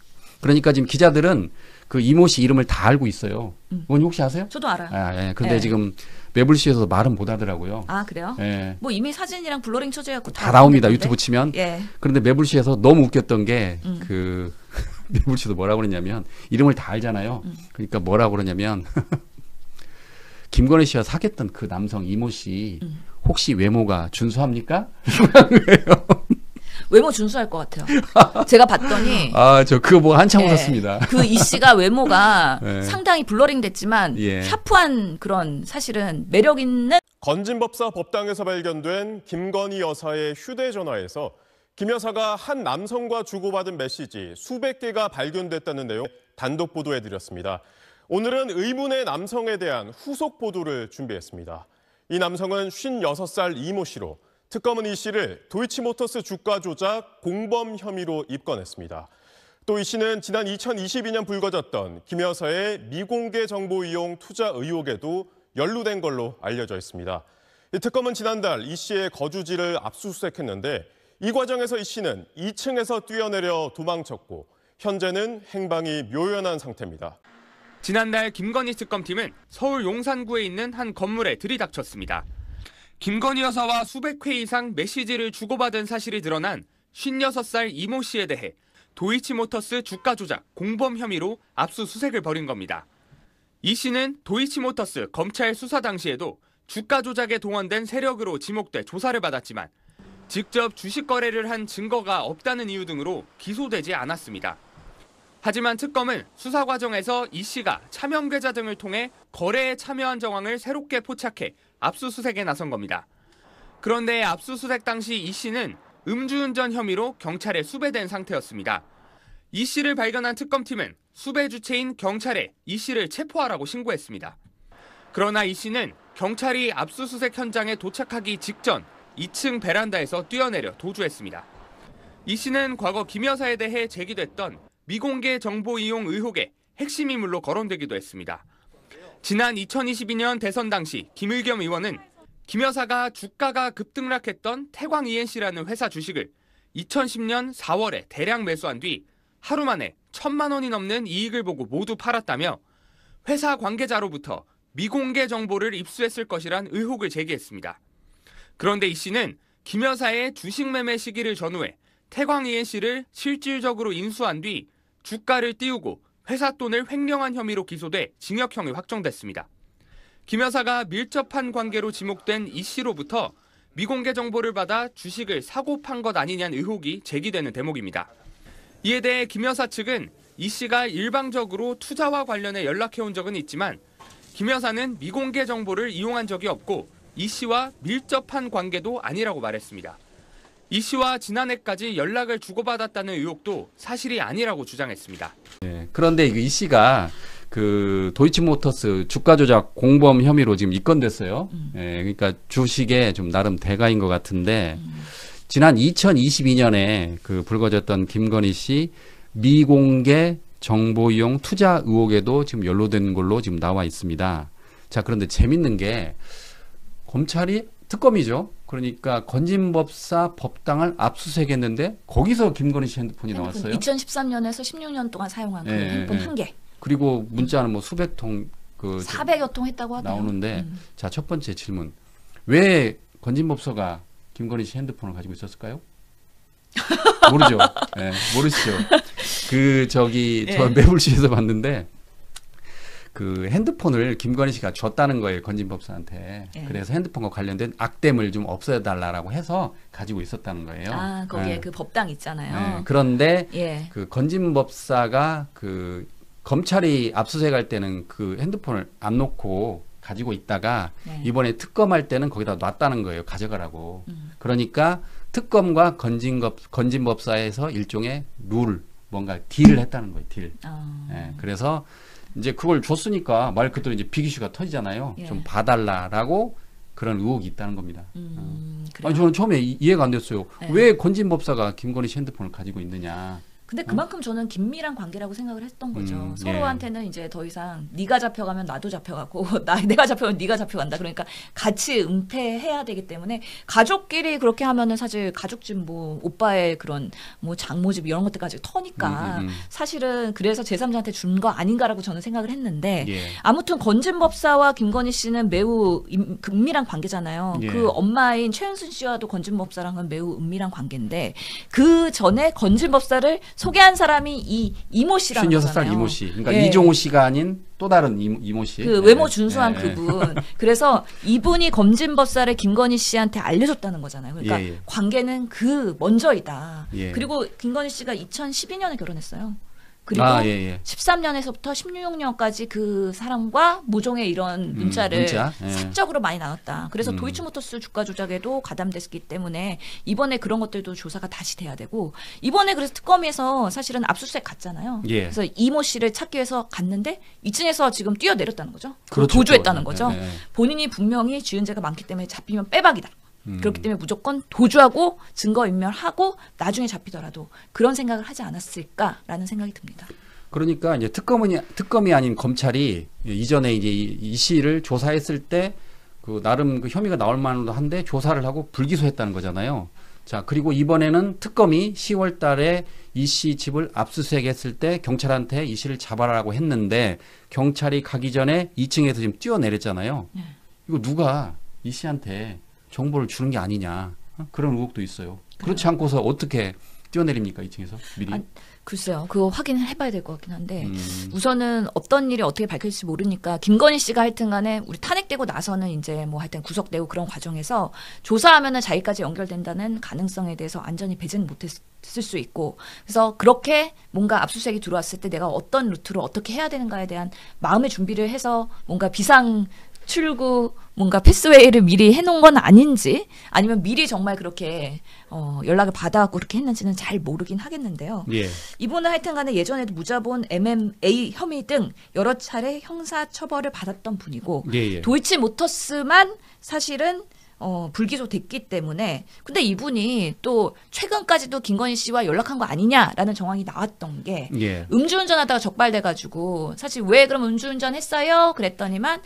그러니까 지금 기자들은 그 이모 씨 이름을 다 알고 있어요. 의원님 혹시 아세요? 저도 알아요. 예. 그런데 지금 매불시에서 말은 못 하더라고요. 아, 그래요? 예. 뭐 이미 사진이랑 블러링 쳐져갖고 다 나옵니다. 유튜브 치면. 예. 그런데 매불시에서 너무 웃겼던 게 그 매불시도 뭐라고 그러냐면 이름을 다 알잖아요. 그러니까 뭐라고 그러냐면 김건희 씨와 사귀었던 그 남성 이모 씨 혹시 외모가 준수합니까? 외모 준수할 것 같아요. 제가 봤더니 저 그거 뭐 한참 웃었습니다. 그 이 씨가 외모가 상당히 블러링 됐지만 예. 샤프한 그런 사실은 매력 있는 건진법사 법당에서 발견된 김건희 여사의 휴대전화에서 김 여사가 한 남성과 주고받은 메시지 수백 개가 발견됐다는 내용 단독 보도해드렸습니다. 오늘은 의문의 남성에 대한 후속 보도를 준비했습니다. 이 남성은 56살 이모 씨로 특검은 이 씨를 도이치모터스 주가 조작 공범 혐의로 입건했습니다. 또 이 씨는 지난 2022년 불거졌던 김 여사의 미공개 정보 이용 투자 의혹에도 연루된 걸로 알려져 있습니다. 이 특검은 지난달 이 씨의 거주지를 압수수색했는데 이 과정에서 이 씨는 2층에서 뛰어내려 도망쳤고 현재는 행방이 묘연한 상태입니다. 지난달 김건희 특검팀은 서울 용산구에 있는 한 건물에 들이닥쳤습니다. 김건희 여사와 수백 회 이상 메시지를 주고받은 사실이 드러난 56살 이모 씨에 대해 도이치모터스 주가 조작 공범 혐의로 압수수색을 벌인 겁니다. 이 씨는 도이치모터스 검찰 수사 당시에도 주가 조작에 동원된 세력으로 지목돼 조사를 받았지만 직접 주식 거래를 한 증거가 없다는 이유 등으로 기소되지 않았습니다. 하지만 특검은 수사 과정에서 이 씨가 차명 계좌 등을 통해 거래에 참여한 정황을 새롭게 포착해 압수수색에 나선 겁니다. 그런데 압수수색 당시 이 씨는 음주운전 혐의로 경찰에 수배된 상태였습니다. 이 씨를 발견한 특검팀은 수배 주체인 경찰에 이 씨를 체포하라고 신고했습니다. 그러나 이 씨는 경찰이 압수수색 현장에 도착하기 직전 2층 베란다에서 뛰어내려 도주했습니다. 이 씨는 과거 김 여사에 대해 제기됐던 미공개 정보 이용 의혹의 핵심 인물로 거론되기도 했습니다. 지난 2022년 대선 당시 김의겸 의원은 김 여사가 주가가 급등락했던 태광 ENC라는 회사 주식을 2010년 4월에 대량 매수한 뒤 하루 만에 1,000만 원이 넘는 이익을 보고 모두 팔았다며 회사 관계자로부터 미공개 정보를 입수했을 것이란 의혹을 제기했습니다. 그런데 이 씨는 김 여사의 주식 매매 시기를 전후해 태광 ENC를 실질적으로 인수한 뒤 주가를 띄우고 회사 돈을 횡령한 혐의로 기소돼 징역형이 확정됐습니다. 김 여사가 밀접한 관계로 지목된 이 씨로부터 미공개 정보를 받아 주식을 사고 판 것 아니냐는 의혹이 제기되는 대목입니다. 이에 대해 김 여사 측은 이 씨가 일방적으로 투자와 관련해 연락해온 적은 있지만 김 여사는 미공개 정보를 이용한 적이 없고 이 씨와 밀접한 관계도 아니라고 말했습니다. 이 씨와 지난해까지 연락을 주고받았다는 의혹도 사실이 아니라고 주장했습니다. 네, 그런데 이 씨가 그 도이치모터스 주가 조작 공범 혐의로 지금 입건됐어요. 예, 그러니까 주식에 좀 나름 대가인 것 같은데 지난 2022년에 그 불거졌던 김건희 씨 미공개 정보 이용 투자 의혹에도 지금 연루된 걸로 지금 나와 있습니다. 자, 그런데 재밌는 게 검찰이 특검이죠. 그러니까 건진법사 법당을 압수수색했는데 거기서 김건희 씨 핸드폰이 나왔어요. 2013년에서 16년 동안 사용한 그 핸드폰 한 개. 그리고 문자는 뭐 수백 통, 400여 통 했다고 하네요. 나오는데 자, 첫 번째 질문. 왜 건진법사가 김건희 씨 핸드폰을 가지고 있었을까요? 모르죠. 네, 모르시죠. 저 매불시에서 봤는데 그 핸드폰을 김건희 씨가 줬다는 거예요, 건진법사한테. 그래서 핸드폰과 관련된 악됨을 좀 없애달라고 해서 가지고 있었다는 거예요. 아, 거기에 그 법당 있잖아요. 그런데 그 건진법사가 그 검찰이 압수수색할 때는 그 핸드폰을 안 놓고 가지고 있다가 이번에 특검할 때는 거기다 놨다는 거예요, 가져가라고. 그러니까 특검과 건진법사에서 일종의 뭔가 딜을 했다는 거예요, 딜. 그래서 이제 그걸 줬으니까 말 그대로 이제 빅이슈가 터지잖아요. 좀 봐달라라고 그런 의혹이 있다는 겁니다. 아니, 저는 처음에 이해가 안 됐어요. 왜 건진법사가 김건희 씨 핸드폰을 가지고 있느냐. 근데 그만큼 저는 긴밀한 관계라고 생각을 했던 거죠. 서로한테는 이제 더 이상 네가 잡혀가면 나도 잡혀가고 내가 잡혀가면 네가 잡혀간다. 그러니까 같이 은폐해야 되기 때문에 가족끼리 그렇게 하면은 사실 가족집 뭐 오빠의 그런 뭐 장모집 이런 것들까지 터니까 사실은 그래서 제3자한테 준 거 아닌가라고 저는 생각을 했는데 아무튼 건진법사와 김건희 씨는 매우 은밀한 관계잖아요. 그 엄마인 최은순 씨와도 건진법사랑은 매우 은밀한 관계인데 그 전에 건진법사를 소개한 사람이 이 이모 씨라는 거잖아요. 56살 이모 씨. 그러니까 이종우 씨가 아닌 또 다른 이모 씨. 그 외모 준수한 그분. 그래서 이분이 건진법사를 김건희 씨한테 알려줬다는 거잖아요. 그러니까 관계는 그 먼저이다. 그리고 김건희 씨가 2012년에 결혼했어요. 그리고 13년에서부터 16년까지 그 사람과 모종의 이런 문자를 사적으로 많이 나눴다. 그래서 도이치모터스 주가 조작에도 가담됐기 때문에 이번에 그런 것들도 조사가 다시 돼야 되고 이번에 그래서 특검에서 사실은 압수수색 갔잖아요. 그래서 이모 씨를 찾기 위해서 갔는데 2층에서 지금 뛰어내렸다는 거죠. 그렇죠. 도주했다는 거죠. 본인이 분명히 지은 죄가 많기 때문에 잡히면 빼박이다. 그렇기 때문에 무조건 도주하고 증거인멸하고 나중에 잡히더라도 그런 생각을 하지 않았을까라는 생각이 듭니다. 그러니까 이제 특검이 아닌 검찰이 이전에 이제 이 씨를 조사했을 때 그 나름 그 혐의가 나올 만도 한데 조사를 하고 불기소했다는 거잖아요. 자, 그리고 이번에는 특검이 10월 달에 이 씨 집을 압수수색했을 때 경찰한테 이 씨를 잡아라고 했는데 경찰이 가기 전에 2층에서 지금 뛰어내렸잖아요. 네. 이거 누가 이 씨한테 정보를 주는 게 아니냐. 그런 의혹도 있어요. 그렇지 않고서 어떻게 뛰어내립니까? 2층에서 미리. 글쎄요. 그거 확인을 해봐야 될 것 같긴 한데 우선은 어떤 일이 어떻게 밝혀질지 모르니까 김건희 씨가 하여튼 간에 우리 탄핵되고 나서는 이제 뭐 하여튼 구속되고 그런 과정에서 조사하면은 자기까지 연결된다는 가능성에 대해서 완전히 배제는 못했을 수 있고 그래서 그렇게 뭔가 압수수색이 들어왔을 때 내가 어떤 루트로 어떻게 해야 되는가에 대한 마음의 준비를 해서 뭔가 비상 출구 뭔가 패스웨이를 미리 해놓은 건 아닌지 아니면 미리 정말 그렇게 연락을 받아갖고 그렇게 했는지는 잘 모르긴 하겠는데요. 예. 이분은 하여튼 간에 예전에도 무자본 MMA 혐의 등 여러 차례 형사 처벌을 받았던 분이고 예. 도이치모터스만 사실은 불기소됐기 때문에 근데 이분이 또 최근까지도 김건희 씨와 연락한 거 아니냐라는 정황이 나왔던 게 예. 음주운전하다가 적발돼가지고 사실 왜 그럼 음주운전 했어요? 그랬더니만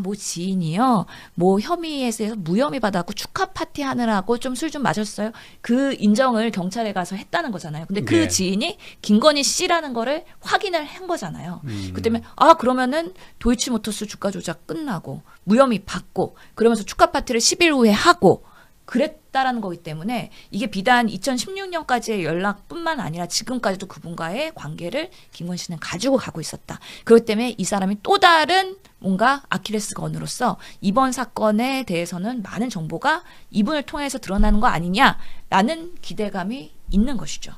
뭐 지인이요 뭐 혐의에서 무혐의 받았고 축하 파티 하느라고 좀 술 좀 마셨어요. 그 인정을 경찰에 가서 했다는 거잖아요. 근데 그 예. 지인이 김건희 씨라는 거를 확인을 한 거잖아요. 그 때문에 그러면은 도이치모터스 주가 조작 끝나고 무혐의 받고 그러면서 축하 파티를 10일 후에 하고 그랬다라는 거기 때문에 이게 비단 2016년까지의 연락뿐만 아니라 지금까지도 그분과의 관계를 김건희 씨는 가지고 가고 있었다. 그렇기 때문에 이 사람이 또 다른 뭔가 아킬레스건으로서 이번 사건에 대해서는 많은 정보가 이분을 통해서 드러나는 거 아니냐라는 기대감이 있는 것이죠.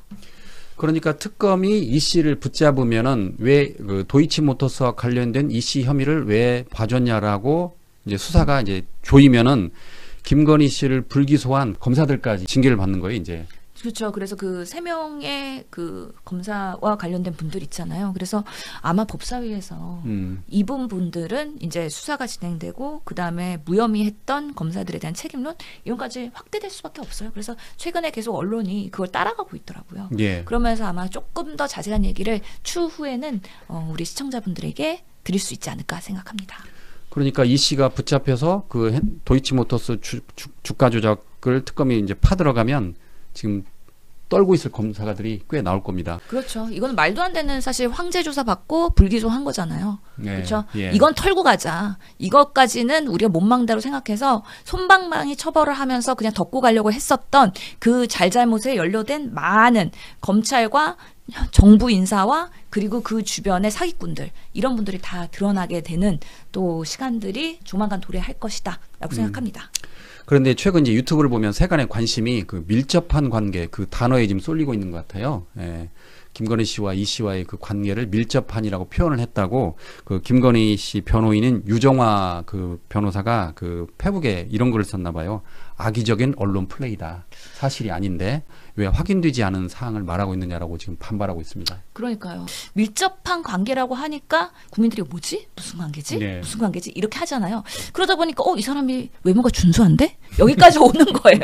그러니까 특검이 이 씨를 붙잡으면은 왜 그 도이치모터스와 관련된 이 씨 혐의를 왜 봐줬냐라고 이제 수사가 이제 조이면은 김건희 씨를 불기소한 검사들까지 징계를 받는 거예요, 이제. 그렇죠. 그래서 그 3명의 그 검사와 관련된 분들 있잖아요. 그래서 아마 법사위에서 이분 분들은 이제 수사가 진행되고 그 다음에 무혐의 했던 검사들에 대한 책임론 이런까지 확대될 수밖에 없어요. 그래서 최근에 계속 언론이 그걸 따라가고 있더라고요. 예. 그러면서 아마 조금 더 자세한 얘기를 추후에는 우리 시청자분들에게 드릴 수 있지 않을까 생각합니다. 그러니까 이 씨가 붙잡혀서 그 도이치모터스 주가 조작을 특검이 이제 파들어가면 지금 떨고 있을 검사가들이 꽤 나올 겁니다. 그렇죠. 이거는 말도 안 되는 사실 황제 조사 받고 불기소한 거잖아요. 네, 그렇죠. 예. 이건 털고 가자. 이것까지는 우리가 못망다로 생각해서 솜방망이 처벌을 하면서 그냥 덮고 가려고 했었던 그 잘잘못에 연루된 많은 검찰과 정부 인사와 그리고 그 주변의 사기꾼들 이런 분들이 다 드러나게 되는 또 시간들이 조만간 도래할 것이다라고 생각합니다. 그런데 최근 이제 유튜브를 보면 세간의 관심이 그 밀접한 관계 그 단어에 지금 쏠리고 있는 것 같아요. 예. 김건희 씨와 이 씨와의 그 관계를 밀접한이라고 표현을 했다고 그 김건희 씨 변호인인 유정화 그 변호사가 그 페북에 이런 글을 썼나 봐요. 악의적인 언론 플레이다. 사실이 아닌데 왜 확인되지 않은 사항을 말하고 있느냐라고 지금 반발하고 있습니다. 그러니까요. 밀접한 관계라고 하니까 국민들이 뭐지? 무슨 관계지? 네. 무슨 관계지? 이렇게 하잖아요. 그러다 보니까 이 사람이 외모가 준수한데? 여기까지 오는 거예요.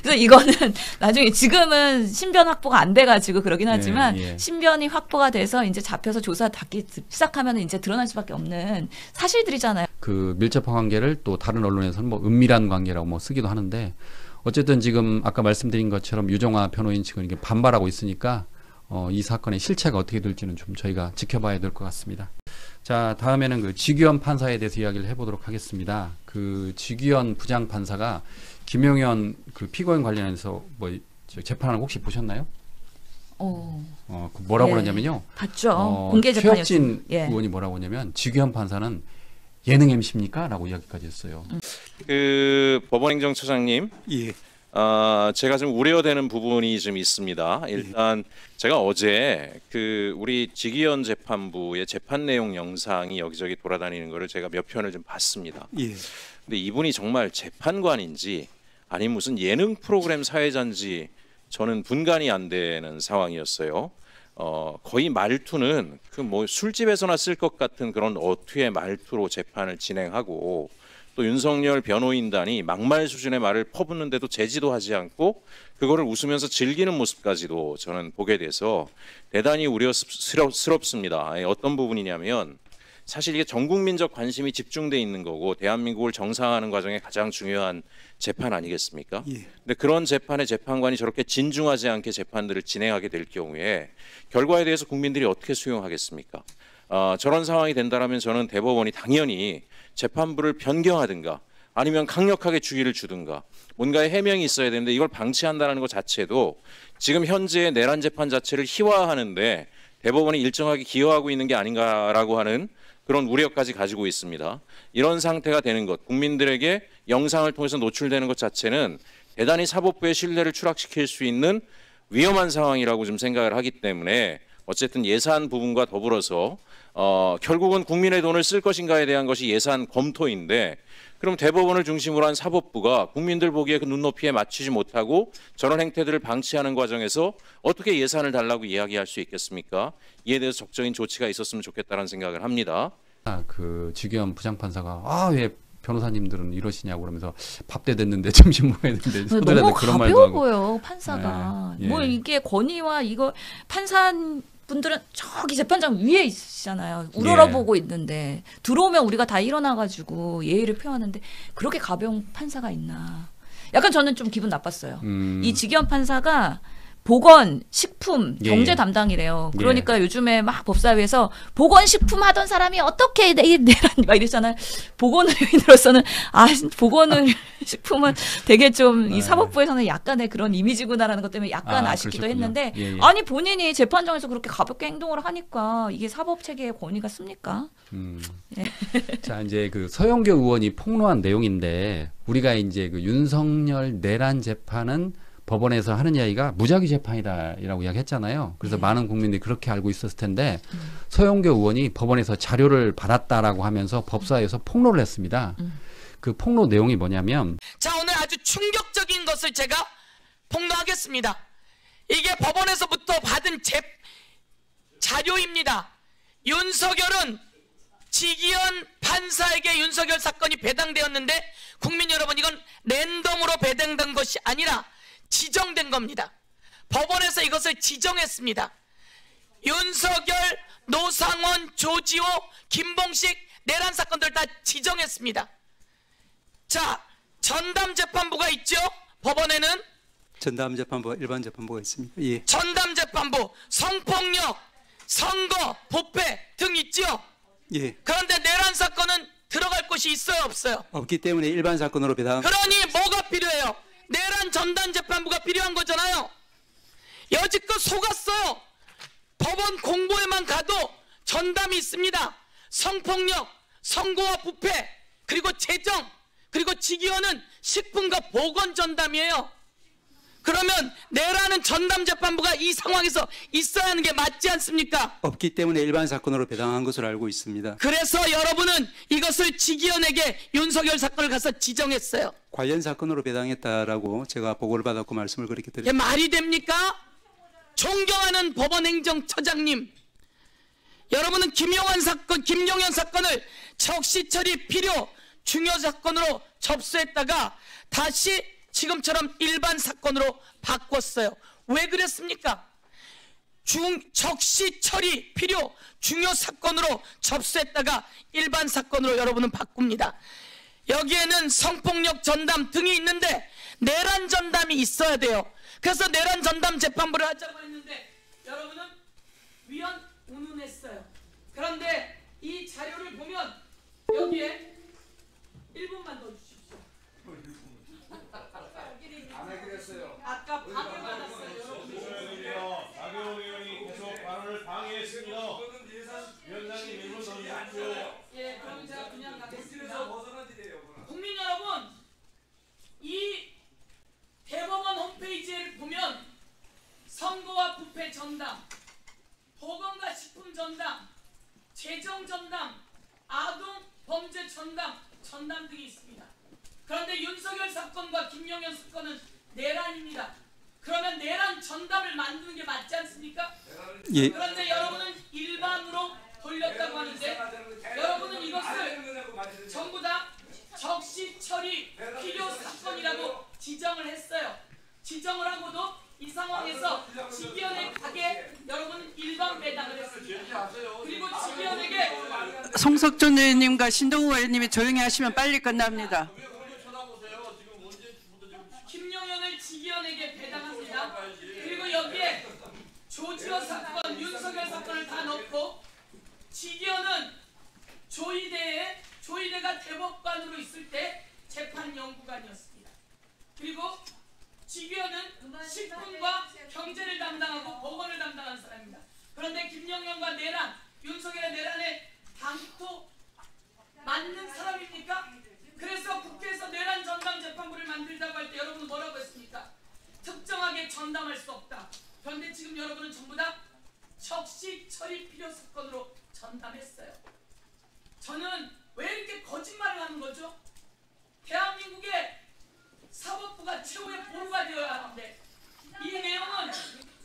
그래서 이거는 나중에 지금은 신변 확보가 안 돼가지고 그러긴 하지만 신변이 확보가 돼서 이제 잡혀서 조사 받기 시작하면 이제 드러날 수밖에 없는 사실들이잖아요. 그 밀접한 관계를 또 다른 언론에서는 뭐 은밀한 관계라고 뭐 쓰기도 하는데 어쨌든 지금 아까 말씀드린 것처럼 유정화 변호인 측은 이게 반발하고 있으니까 이 사건의 실체가 어떻게 될지는 좀 저희가 지켜봐야 될 것 같습니다. 자, 다음에는 그 지규현 판사에 대해서 이야기를 해보도록 하겠습니다. 그 지규현 부장 판사가 김용현 그 피고인 관련해서 뭐 재판을 혹시 보셨나요? 그 뭐라고 그러냐면요. 봤죠. 공개 재판이었죠. 최혁진 의원이 뭐라고 하냐면 지규현 판사는 예능 MC입니까? 라고 이야기까지 했어요. 그 법원행정처장님, 제가 좀 우려되는 부분이 좀 있습니다. 일단 제가 어제 그 우리 지기현 재판부의 재판 내용 영상이 여기저기 돌아다니는 거를 제가 몇 편을 좀 봤습니다. 근데 이분이 정말 재판관인지 아니면 무슨 예능 프로그램 사회자인지 저는 분간이 안 되는 상황이었어요. 거의 말투는 그 뭐 술집에서나 쓸 것 같은 그런 어투의 말투로 재판을 진행하고 또 윤석열 변호인단이 막말 수준의 말을 퍼붓는데도 제지도 하지 않고 그거를 웃으면서 즐기는 모습까지도 저는 보게 돼서 대단히 우려스럽습니다. 어떤 부분이냐면 사실 이게 전 국민적 관심이 집중돼 있는 거고 대한민국을 정상화하는 과정에 가장 중요한 재판 아니겠습니까? 근데 그런 재판의 재판관이 저렇게 진중하지 않게 재판들을 진행하게 될 경우에 결과에 대해서 국민들이 어떻게 수용하겠습니까? 저런 상황이 된다라면 저는 대법원이 당연히 재판부를 변경하든가 아니면 강력하게 주의를 주든가 뭔가의 해명이 있어야 되는데 이걸 방치한다는 것 자체도 지금 현재의 내란 재판 자체를 희화화하는데 대법원이 일정하게 기여하고 있는 게 아닌가라고 하는 그런 우려까지 가지고 있습니다. 이런 상태가 되는 것, 국민들에게 영상을 통해서 노출되는 것 자체는 대단히 사법부의 신뢰를 추락시킬 수 있는 위험한 상황이라고 좀 생각을 하기 때문에 어쨌든 예산 부분과 더불어서 결국은 국민의 돈을 쓸 것인가에 대한 것이 예산 검토인데 그럼 대법원을 중심으로 한 사법부가 국민들 보기에 그 눈높이에 맞추지 못하고 저런 행태들을 방치하는 과정에서 어떻게 예산을 달라고 이야기할 수 있겠습니까? 이에 대해서 적정인 조치가 있었으면 좋겠다는 생각을 합니다. 그 지기현 부장판사가 왜 변호사님들은 이러시냐고 그러면서 밥때 됐는데 점심 먹어야 되는데 너무 그런 말도 가벼워 하고. 보여 판사가. 네, 예. 뭐 이게 권위와 이거 판사 분들은 저기 재판장 위에 있잖아요. 우러러보고 있는데 들어오면 우리가 다 일어나가지고 예의를 표하는데 그렇게 가벼운 판사가 있나. 약간 저는 좀 기분 나빴어요. 이 지기현 판사가 보건, 식품, 경제 담당이래요. 그러니까 요즘에 막 법사위에서 보건, 식품 하던 사람이 어떻게 내란 막 이랬잖아요. 보건 의원으로서는 보건은 식품은 되게 좀 이 사법부에서는 약간의 그런 이미지구나라는 것 때문에 약간 아쉽기도 그러셨군요. 했는데 아니 본인이 재판장에서 그렇게 가볍게 행동을 하니까 이게 사법 체계의 권위가 씁니까? 자, 이제 그 서영교 의원이 폭로한 내용인데 우리가 이제 그 윤석열 내란 재판은 법원에서 하는 이야기가 무작위 재판이다라고 이야기했잖아요. 그래서 많은 국민들이 그렇게 알고 있었을 텐데 서영교 의원이 법원에서 자료를 받았다라고 하면서 법사위에서 폭로를 했습니다. 그 폭로 내용이 뭐냐면 자, 오늘 아주 충격적인 것을 제가 폭로하겠습니다. 이게 법원에서부터 받은 자료입니다. 윤석열은 지기현 판사에게 윤석열 사건이 배당되었는데 국민 여러분 이건 랜덤으로 배당된 것이 아니라 지정된 겁니다. 법원에서 이것을 지정했습니다. 윤석열, 노상원, 조지호, 김봉식 내란 사건들 다 지정했습니다. 자, 전담 재판부가 있죠? 법원에는 전담 재판부와 일반 재판부가 있습니다. 예. 전담 재판부, 성폭력, 선거, 부패 등 있죠? 예. 그런데 내란 사건은 들어갈 곳이 있어요, 없어요? 없기 때문에 일반 사건으로 배당. 그러니 뭐가 필요해요? 내란 전담 재판부가 필요한 거잖아요. 여지껏 속았어요. 법원 공보에만 가도 전담이 있습니다. 성폭력, 선거와 부패, 그리고 재정, 그리고 지기현은 식품과 보건 전담이에요. 그러면 내라는 전담 재판부가 이 상황에서 있어야 하는 게 맞지 않습니까? 없기 때문에 일반 사건으로 배당한 것으로 알고 있습니다. 그래서 여러분은 이것을 지기현에게 윤석열 사건을 가서 지정했어요. 관련 사건으로 배당했다라고 제가 보고를 받았고 말씀을 그렇게 이게 드렸습니다. 말이 됩니까? 존경하는 법원행정처장님, 여러분은 김용현 사건을 적시처리 필요 중요 사건으로 접수했다가 다시 지금처럼 일반 사건으로 바꿨어요. 왜 그랬습니까? 적시 처리 필요 중요 사건으로 접수했다가 일반 사건으로 여러분은 바꿉니다. 여기에는 성폭력 전담 등이 있는데 내란 전담이 있어야 돼요. 그래서 내란 전담 재판부를 하자고 했는데 여러분은 위헌 운운했어요. 그런데 이 자료를 보면 여기에 1분만 더 주십시오. 안 해결했어요. 아까 방해받았어요. 박영호 의원이 계속 발언을 방해했습니다. 위원장님 1분 더 주십시오. 예, 그럼 제가 그냥 가겠습니다. 국민 여러분, 이 대법원 홈페이지를 보면 선거와 부패 전담, 보건과 식품 전담, 재정 전담, 아동 범죄 전담 등이 있습니다. 그런데 윤석열 사건과 김용현 사건은 내란입니다. 그러면 내란 전담을 만드는 게 맞지 않습니까? 예. 그런데 여러분은 일반으로 돌렸다고 하는데 여러분은 이것을 전부 다 적시 처리 필요 사건이라고 지정을 했어요. 지정을 하고도 이 상황에서 직위원회 가게 여러분 일반 배당을 했습니다. 그리고 직위원에게 송석준 의원님과 신동우 의원님이 조용히 하시면 빨리 끝납니다. 김용현을 직위원에게 배당합니다. 그리고 여기에 조지호 사건, 윤석열 사건을 다 넣고 직위원은 조희대가 대법관으로 있을 때 재판연구관이었습니다. 그리고 직위원은 식품과 경제를 담당하고 보건을 담당하는 사람입니다. 그런데 김영현과 내란, 윤석열의 내란에 당토 맞는 사람입니까? 그래서 국회에서 내란 전담 재판부를 만들자고 할 때 여러분은 뭐라고 했습니까? 특정하게 전담할 수 없다. 그런데 지금 여러분은 전부 다 적시 처리 필요 사건으로 전담했어요. 저는 왜 이렇게 거짓말을 하는 거죠? 대한민국의 사법부가 최후의 보루가 되어야 하는데 이 내용은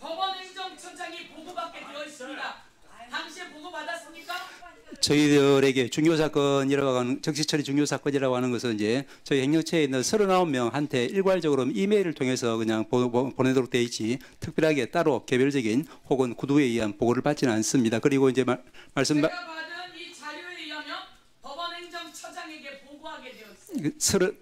법원행정처장이 보고받게 되어 있습니다. 당시에 보고받았습니까? 저희들에게 중요 사건이라고 하는 적시처리 중요 사건이라고 하는 것은 이제 저희 행정처에 있는 39명한테 일괄적으로 이메일을 통해서 그냥 보내도록 되어 있지 특별하게 따로 개별적인 혹은 구두에 의한 보고를 받지는 않습니다. 그리고 이제 말씀 제가 받은 이 자료에 의하면 법원행정처장에게 보고하게 되어 있습니다.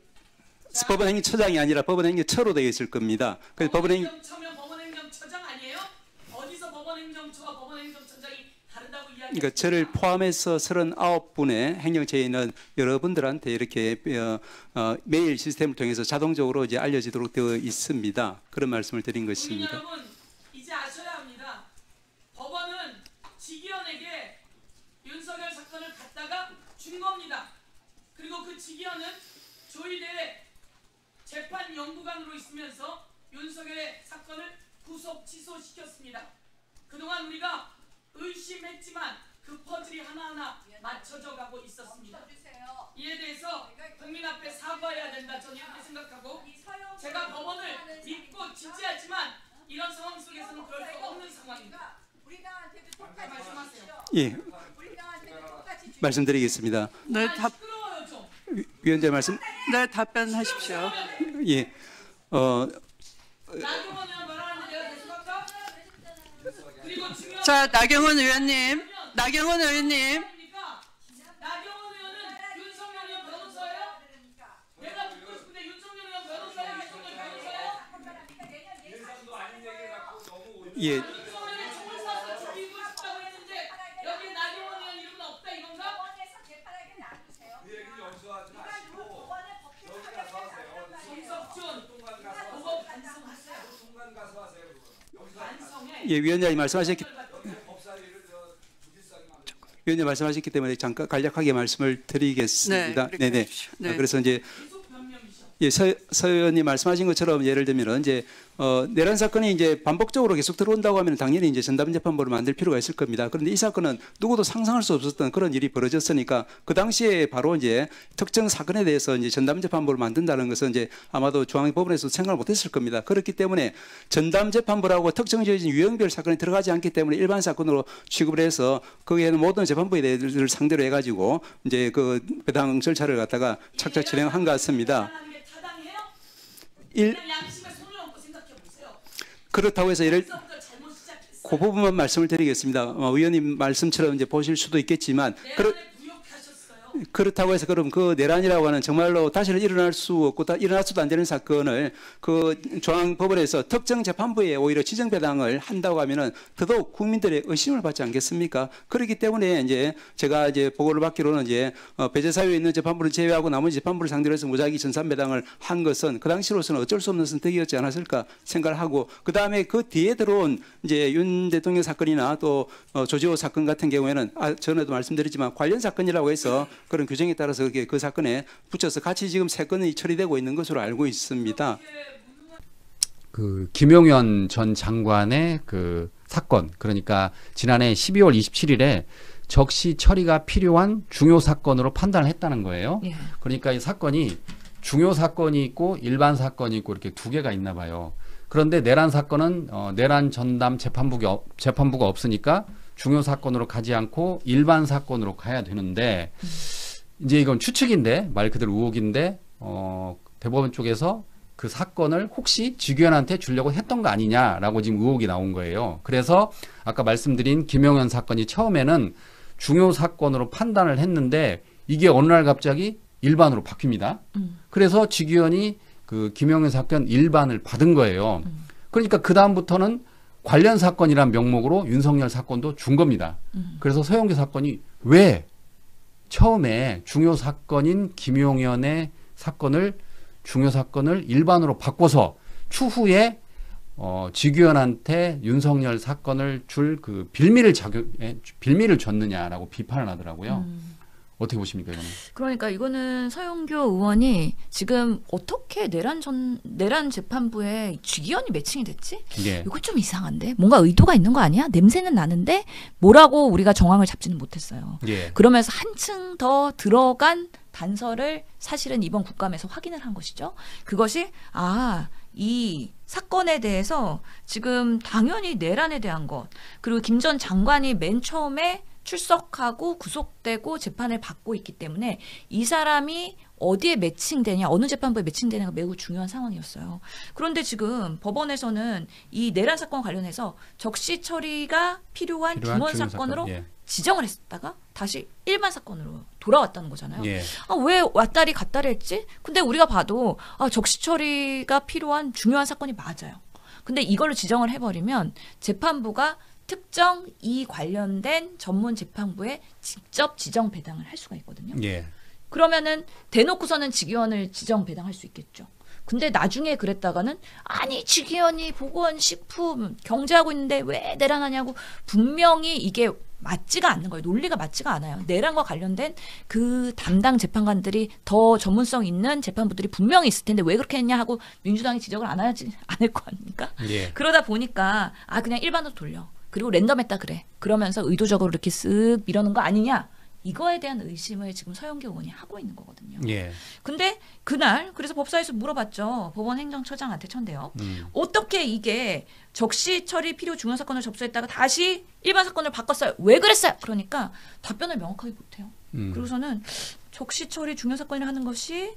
법원행정처장이 아니라 법원행정처로 되어 있을 겁니다. 그래서 법원행정처면 법원행정처장 아니에요? 어디서 법원행정처와 법원행정처장이 다르다고 이야기했습니까? 그러니까 저를 포함해서 39분의 행정처에 있는 여러분들한테 이렇게 메일 시스템을 통해서 자동적으로 이제 알려지도록 되어 있습니다. 그런 말씀을 드린 것입니다. 여러분 이제 아셔야 합니다. 법원은 직위원에게 윤석열 사건을 갖다가 준 겁니다. 그리고 그 직위원은 조희대 재판연구관으로 있으면서 윤석열의 사건을 구속 취소시켰습니다. 그동안 우리가 의심했지만 그 퍼즐이 하나하나 맞춰져 가고 있었습니다. 이에 대해서 국민 앞에 사과해야 된다. 저는 이렇게 생각하고 제가 법원을 믿고 지지하지만 이런 상황 속에서는 그럴 수 없는 상황입니다. 말씀하세요. 예, 말씀드리겠습니다. 네, 위원장 말씀. 네, 답변하십시오. 예, 자, 나경원 의원님. 예. 예, 위원장이 말씀하셨기 때문에 잠깐 간략하게 말씀을 드리겠습니다. 네네. 네. 그래서 이제 서 의원님 말씀하신 것처럼 예를 들면 이제 내란 사건이 이제 반복적으로 계속 들어온다고 하면 당연히 이제 전담 재판부를 만들 필요가 있을 겁니다. 그런데 이 사건은 누구도 상상할 수 없었던 그런 일이 벌어졌으니까 그 당시에 바로 이제 특정 사건에 대해서 이제 전담 재판부를 만든다는 것은 이제 아마도 중앙법원에서 생각을 못했을 겁니다. 그렇기 때문에 전담 재판부라고 특정 지어진 유형별 사건이 들어가지 않기 때문에 일반 사건으로 취급을 해서 거기에는 모든 재판부에 대해서 상대로 해가지고 이제 그 배당 절차를 갖다가 착착 진행한 것 같습니다. 그렇다고 해서 그 부분만 말씀을 드리겠습니다. 의원님 말씀처럼 이제 보실 수도 있겠지만 그렇다고 해서 그럼 그 내란이라고 하는 정말로 다시는 일어날 수 없고 일어나서도 안 되는 사건을 그 중앙법원에서 특정 재판부에 오히려 지정 배당을 한다고 하면은 더더욱 국민들의 의심을 받지 않겠습니까? 그렇기 때문에 이제 제가 이제 보고를 받기로는 이제 배제 사유에 있는 재판부를 제외하고 나머지 재판부를 상대로 해서 무작위 전산 배당을 한 것은 그 당시로서는 어쩔 수 없는 선택이었지 않았을까 생각을 하고 그 다음에 그 뒤에 들어온 이제 윤 대통령 사건이나 또 조지호 사건 같은 경우에는 전에도 말씀드렸지만 관련 사건이라고 해서 그런 규정에 따라서 그렇게 그 사건에 붙여서 같이 지금 세 건이 처리되고 있는 것으로 알고 있습니다. 그 김용현 전 장관의 그 사건, 그러니까 지난해 12월 27일에 적시 처리가 필요한 중요 사건으로 판단을 했다는 거예요. 예. 그러니까 이 사건이 중요 사건이 있고 일반 사건이 있고 이렇게 두 개가 있나 봐요. 그런데 내란 사건은 내란 전담 재판부가 없으니까 중요 사건으로 가지 않고 일반 사건으로 가야 되는데 이제 이건 추측인데 말 그대로 의혹인데 대법원 쪽에서 그 사건을 혹시 직위원한테 주려고 했던 거 아니냐라고 지금 의혹이 나온 거예요. 그래서 아까 말씀드린 김용현 사건이 처음에는 중요 사건으로 판단을 했는데 이게 어느 날 갑자기 일반으로 바뀝니다. 그래서 직위원이 그 김용현 사건 일반을 받은 거예요. 그러니까 그 다음부터는 관련 사건이란 명목으로 윤석열 사건도 준 겁니다. 그래서 서영교 사건이 왜 처음에 중요 사건인 김용현의 사건을 중요 사건을 일반으로 바꿔서 추후에 직위원한테 윤석열 사건을 줄 그 빌미를 줬느냐라고 비판을 하더라고요. 어떻게 보십니까, 이거는? 그러니까 이거는 서영교 의원이 지금 어떻게 내란 재판부에 직위원이 매칭이 됐지? 예. 이거 좀 이상한데? 뭔가 의도가 있는 거 아니야? 냄새는 나는데 뭐라고 우리가 정황을 잡지는 못했어요. 예. 그러면서 한층 더 들어간 단서를 사실은 이번 국감에서 확인을 한 것이죠. 그것이 이 사건에 대해서 지금 당연히 내란에 대한 것, 그리고 김 전 장관이 맨 처음에 출석하고 구속되고 재판을 받고 있기 때문에 이 사람이 어디에 매칭되냐, 어느 재판부에 매칭되냐가 매우 중요한 상황이었어요. 그런데 지금 법원에서는 이 내란 사건 관련해서 적시 처리가 필요한 중원 사건으로 지정을 했다가 다시 일반 사건으로 돌아왔다는 거잖아요. 예. 왜 왔다리 갔다리 했지? 근데 우리가 봐도 적시 처리가 필요한 중요한 사건이 맞아요. 근데 이걸로 지정을 해버리면 재판부가 특정 이 관련된 전문 재판부에 직접 지정 배당을 할 수가 있거든요. 예. 그러면은 대놓고서는 직위원을 지정 배당할 수 있겠죠. 근데 나중에 그랬다가는 아니 직위원이 보건식품 경제하고 있는데 왜 내란하냐고 분명히 이게 맞지가 않는 거예요. 논리가 맞지가 않아요. 내란과 관련된 그 담당 재판관들이 더 전문성 있는 재판부들이 분명히 있을 텐데 왜 그렇게 했냐 하고 민주당이 지적을 안 하지 않을 거 아닙니까? 예. 그러다 보니까 그냥 일반으로 돌려. 그리고 랜덤했다 그래. 그러면서 의도적으로 이렇게 쓱 밀어넣은 거 아니냐. 이거에 대한 의심을 지금 서영교 의원이 하고 있는 거거든요. 예. 근데 그날 그래서 법사위에서 물어봤죠. 법원 행정처장한테 천대요. 어떻게 이게 적시 처리 필요 중요 사건을 접수했다가 다시 일반 사건을 바꿨어요. 왜 그랬어요? 그러니까 답변을 명확하게 못해요. 그리고서는 적시 처리 중요 사건을 하는 것이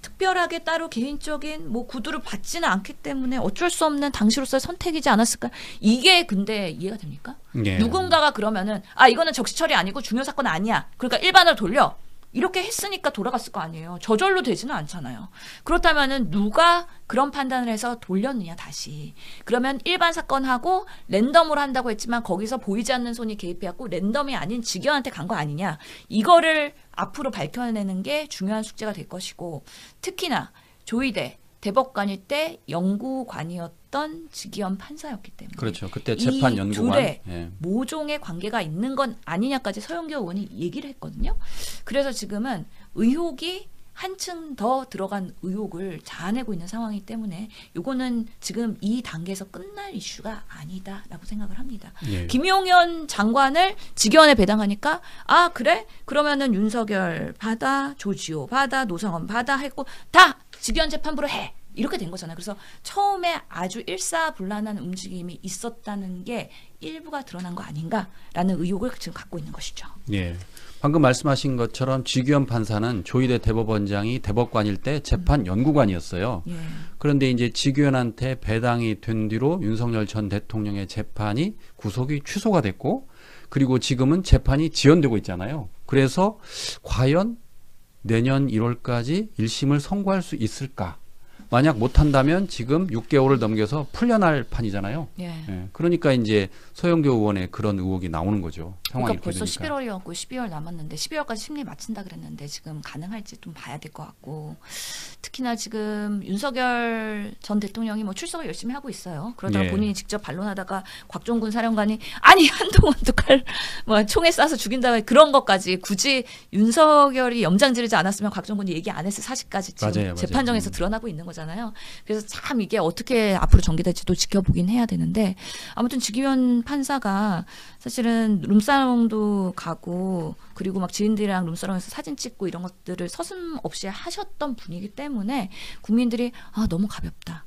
특별하게 따로 개인적인 구두를 받지는 않기 때문에 어쩔 수 없는 당시로서의 선택이지 않았을까? 이게 근데 이해가 됩니까? 예. 누군가가 그러면은 이거는 적시 처리 아니고 중요 사건 아니야. 그러니까 일반으로 돌려. 이렇게 했으니까 돌아갔을 거 아니에요. 저절로 되지는 않잖아요. 그렇다면은 누가 그런 판단을 해서 돌렸느냐 다시. 그러면 일반 사건하고 랜덤으로 한다고 했지만 거기서 보이지 않는 손이 개입해갖고 랜덤이 아닌 직위원한테 간 거 아니냐. 이거를 앞으로 밝혀내는 게 중요한 숙제가 될 것이고 특히나 조희대 대법관일 때 연구관이었던 직위원 판사였기 때문에 그렇죠. 그때 재판 연구관. 둘의 모종의 관계가 있는 건 아니냐까지 서영교 의원이 얘기를 했거든요. 그래서 지금은 의혹이 한층 더 들어간 의혹을 자아내고 있는 상황이기 때문에 이거는 지금 이 단계에서 끝날 이슈가 아니다라고 생각을 합니다. 예. 김용현 장관을 직위원에 배당하니까 그래? 그러면은 윤석열 받아, 조지호 받아, 노상원 받아 했고 다 직위원 재판부로 해. 이렇게 된 거잖아요. 그래서 처음에 아주 일사불란한 움직임이 있었다는 게 일부가 드러난 거 아닌가라는 의혹을 지금 갖고 있는 것이죠. 예. 방금 말씀하신 것처럼 직위원 판사는 조희대 대법원장이 대법관일 때 재판 연구관이었어요. 예. 그런데 이제 직위원한테 배당이 된 뒤로 윤석열 전 대통령의 재판이 구속이 취소가 됐고 그리고 지금은 재판이 지연되고 있잖아요. 그래서 과연 내년 1월까지 1심을 선고할 수 있을까? 만약 못한다면 지금 6개월을 넘겨서 풀려날 판이잖아요. 예. 그러니까 이제 서영교 의원의 그런 의혹이 나오는 거죠. 상황이 그러니까 벌써 되니까. 11월이었고 12월 남았는데 12월까지 심리 마친다 그랬는데 지금 가능할지 좀 봐야 될 것 같고 특히나 지금 윤석열 전 대통령이 출석을 열심히 하고 있어요. 그러다가 본인이 직접 반론하다가 곽종군 사령관이 한동훈도 총에 쏴서 죽인다 그런 것까지 굳이 윤석열이 염장 지르지 않았으면 곽종군이 얘기 안 했을 사실까지 지금 맞아요. 재판정에서 드러나고 있는 거잖아요. 그래서 참 이게 어떻게 앞으로 전개될지도 지켜보긴 해야 되는데 아무튼 직위원 판사가 사실은 룸사롱도 가고 그리고 지인들이랑 룸사롱에서 사진 찍고 이런 것들을 서슴없이 하셨던 분이기 때문에 국민들이 너무 가볍다.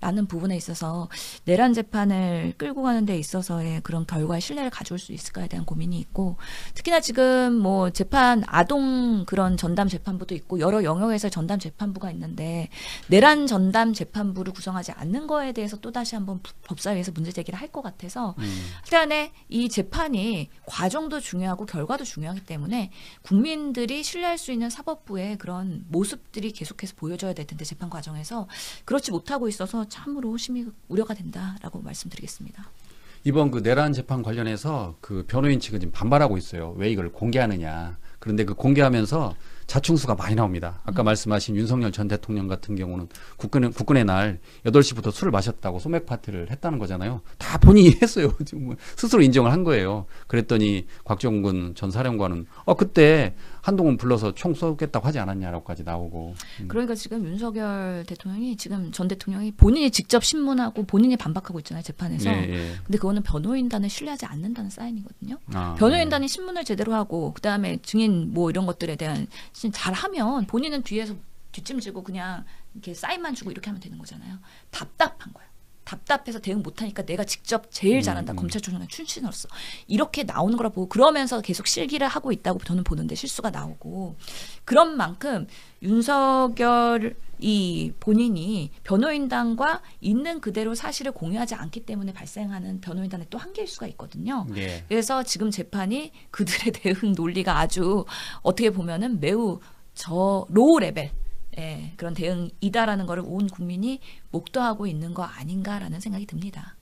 라는 부분에 있어서 내란 재판을 끌고 가는 데 있어서의 그런 결과에 신뢰를 가져올 수 있을까에 대한 고민이 있고, 특히나 지금 뭐 재판 아동 그런 전담 재판부도 있고 여러 영역에서 전담 재판부가 있는데 내란 전담 재판부를 구성하지 않는 거에 대해서 또다시 한번 법사위에서 문제 제기를 할 것 같아서 일단은 이 재판이 과정도 중요하고 결과도 중요하기 때문에 국민들이 신뢰할 수 있는 사법부의 그런 모습들이 계속해서 보여줘야 될 텐데 재판 과정에서 그렇지 못하고 있어서 참으로 심히 우려가 된다라고 말씀드리겠습니다. 이번 그 내란 재판 관련해서 그 변호인 측은 지금 반발하고 있어요. 왜 이걸 공개하느냐. 그런데 그 공개하면서 자충수가 많이 나옵니다. 아까 말씀하신 윤석열 전 대통령 같은 경우는 국군의 날 8시부터 술을 마셨다고 소맥 파티를 했다는 거잖아요. 다 본인이 했어요. 지금 스스로 인정을 한 거예요. 그랬더니 곽정근 전 사령관은 그때 한동훈 불러서 총 쏘겠다고 하지 않았냐라고까지 나오고. 그러니까 지금 윤석열 대통령이 지금 전 대통령이 본인이 직접 신문하고 본인이 반박하고 있잖아요. 재판에서. 예. 근데 그거는 변호인단을 신뢰하지 않는다는 사인이거든요. 아, 변호인단이 신문을 제대로 하고 그다음에 증인 뭐 이런 것들에 대한 잘하면 본인은 뒤에서 뒷짐지고 그냥 이렇게 사인만 주고 이렇게 하면 되는 거잖아요. 답답한 거예요. 답답해서 대응 못하니까 내가 직접 제일 잘한다. 검찰총장 출신으로서 이렇게 나오는 거라 보고 그러면서 계속 실기를 하고 있다고 저는 보는데 실수가 나오고 그런 만큼 윤석열 이 본인이 변호인단과 있는 그대로 사실을 공유하지 않기 때문에 발생하는 변호인단의 또 한계일 수가 있거든요. 예. 그래서 지금 재판이 그들의 대응 논리가 아주 어떻게 보면은 매우 로우 레벨 그런 대응이다라는 거를 온 국민이 목도하고 있는 거 아닌가라는 생각이 듭니다.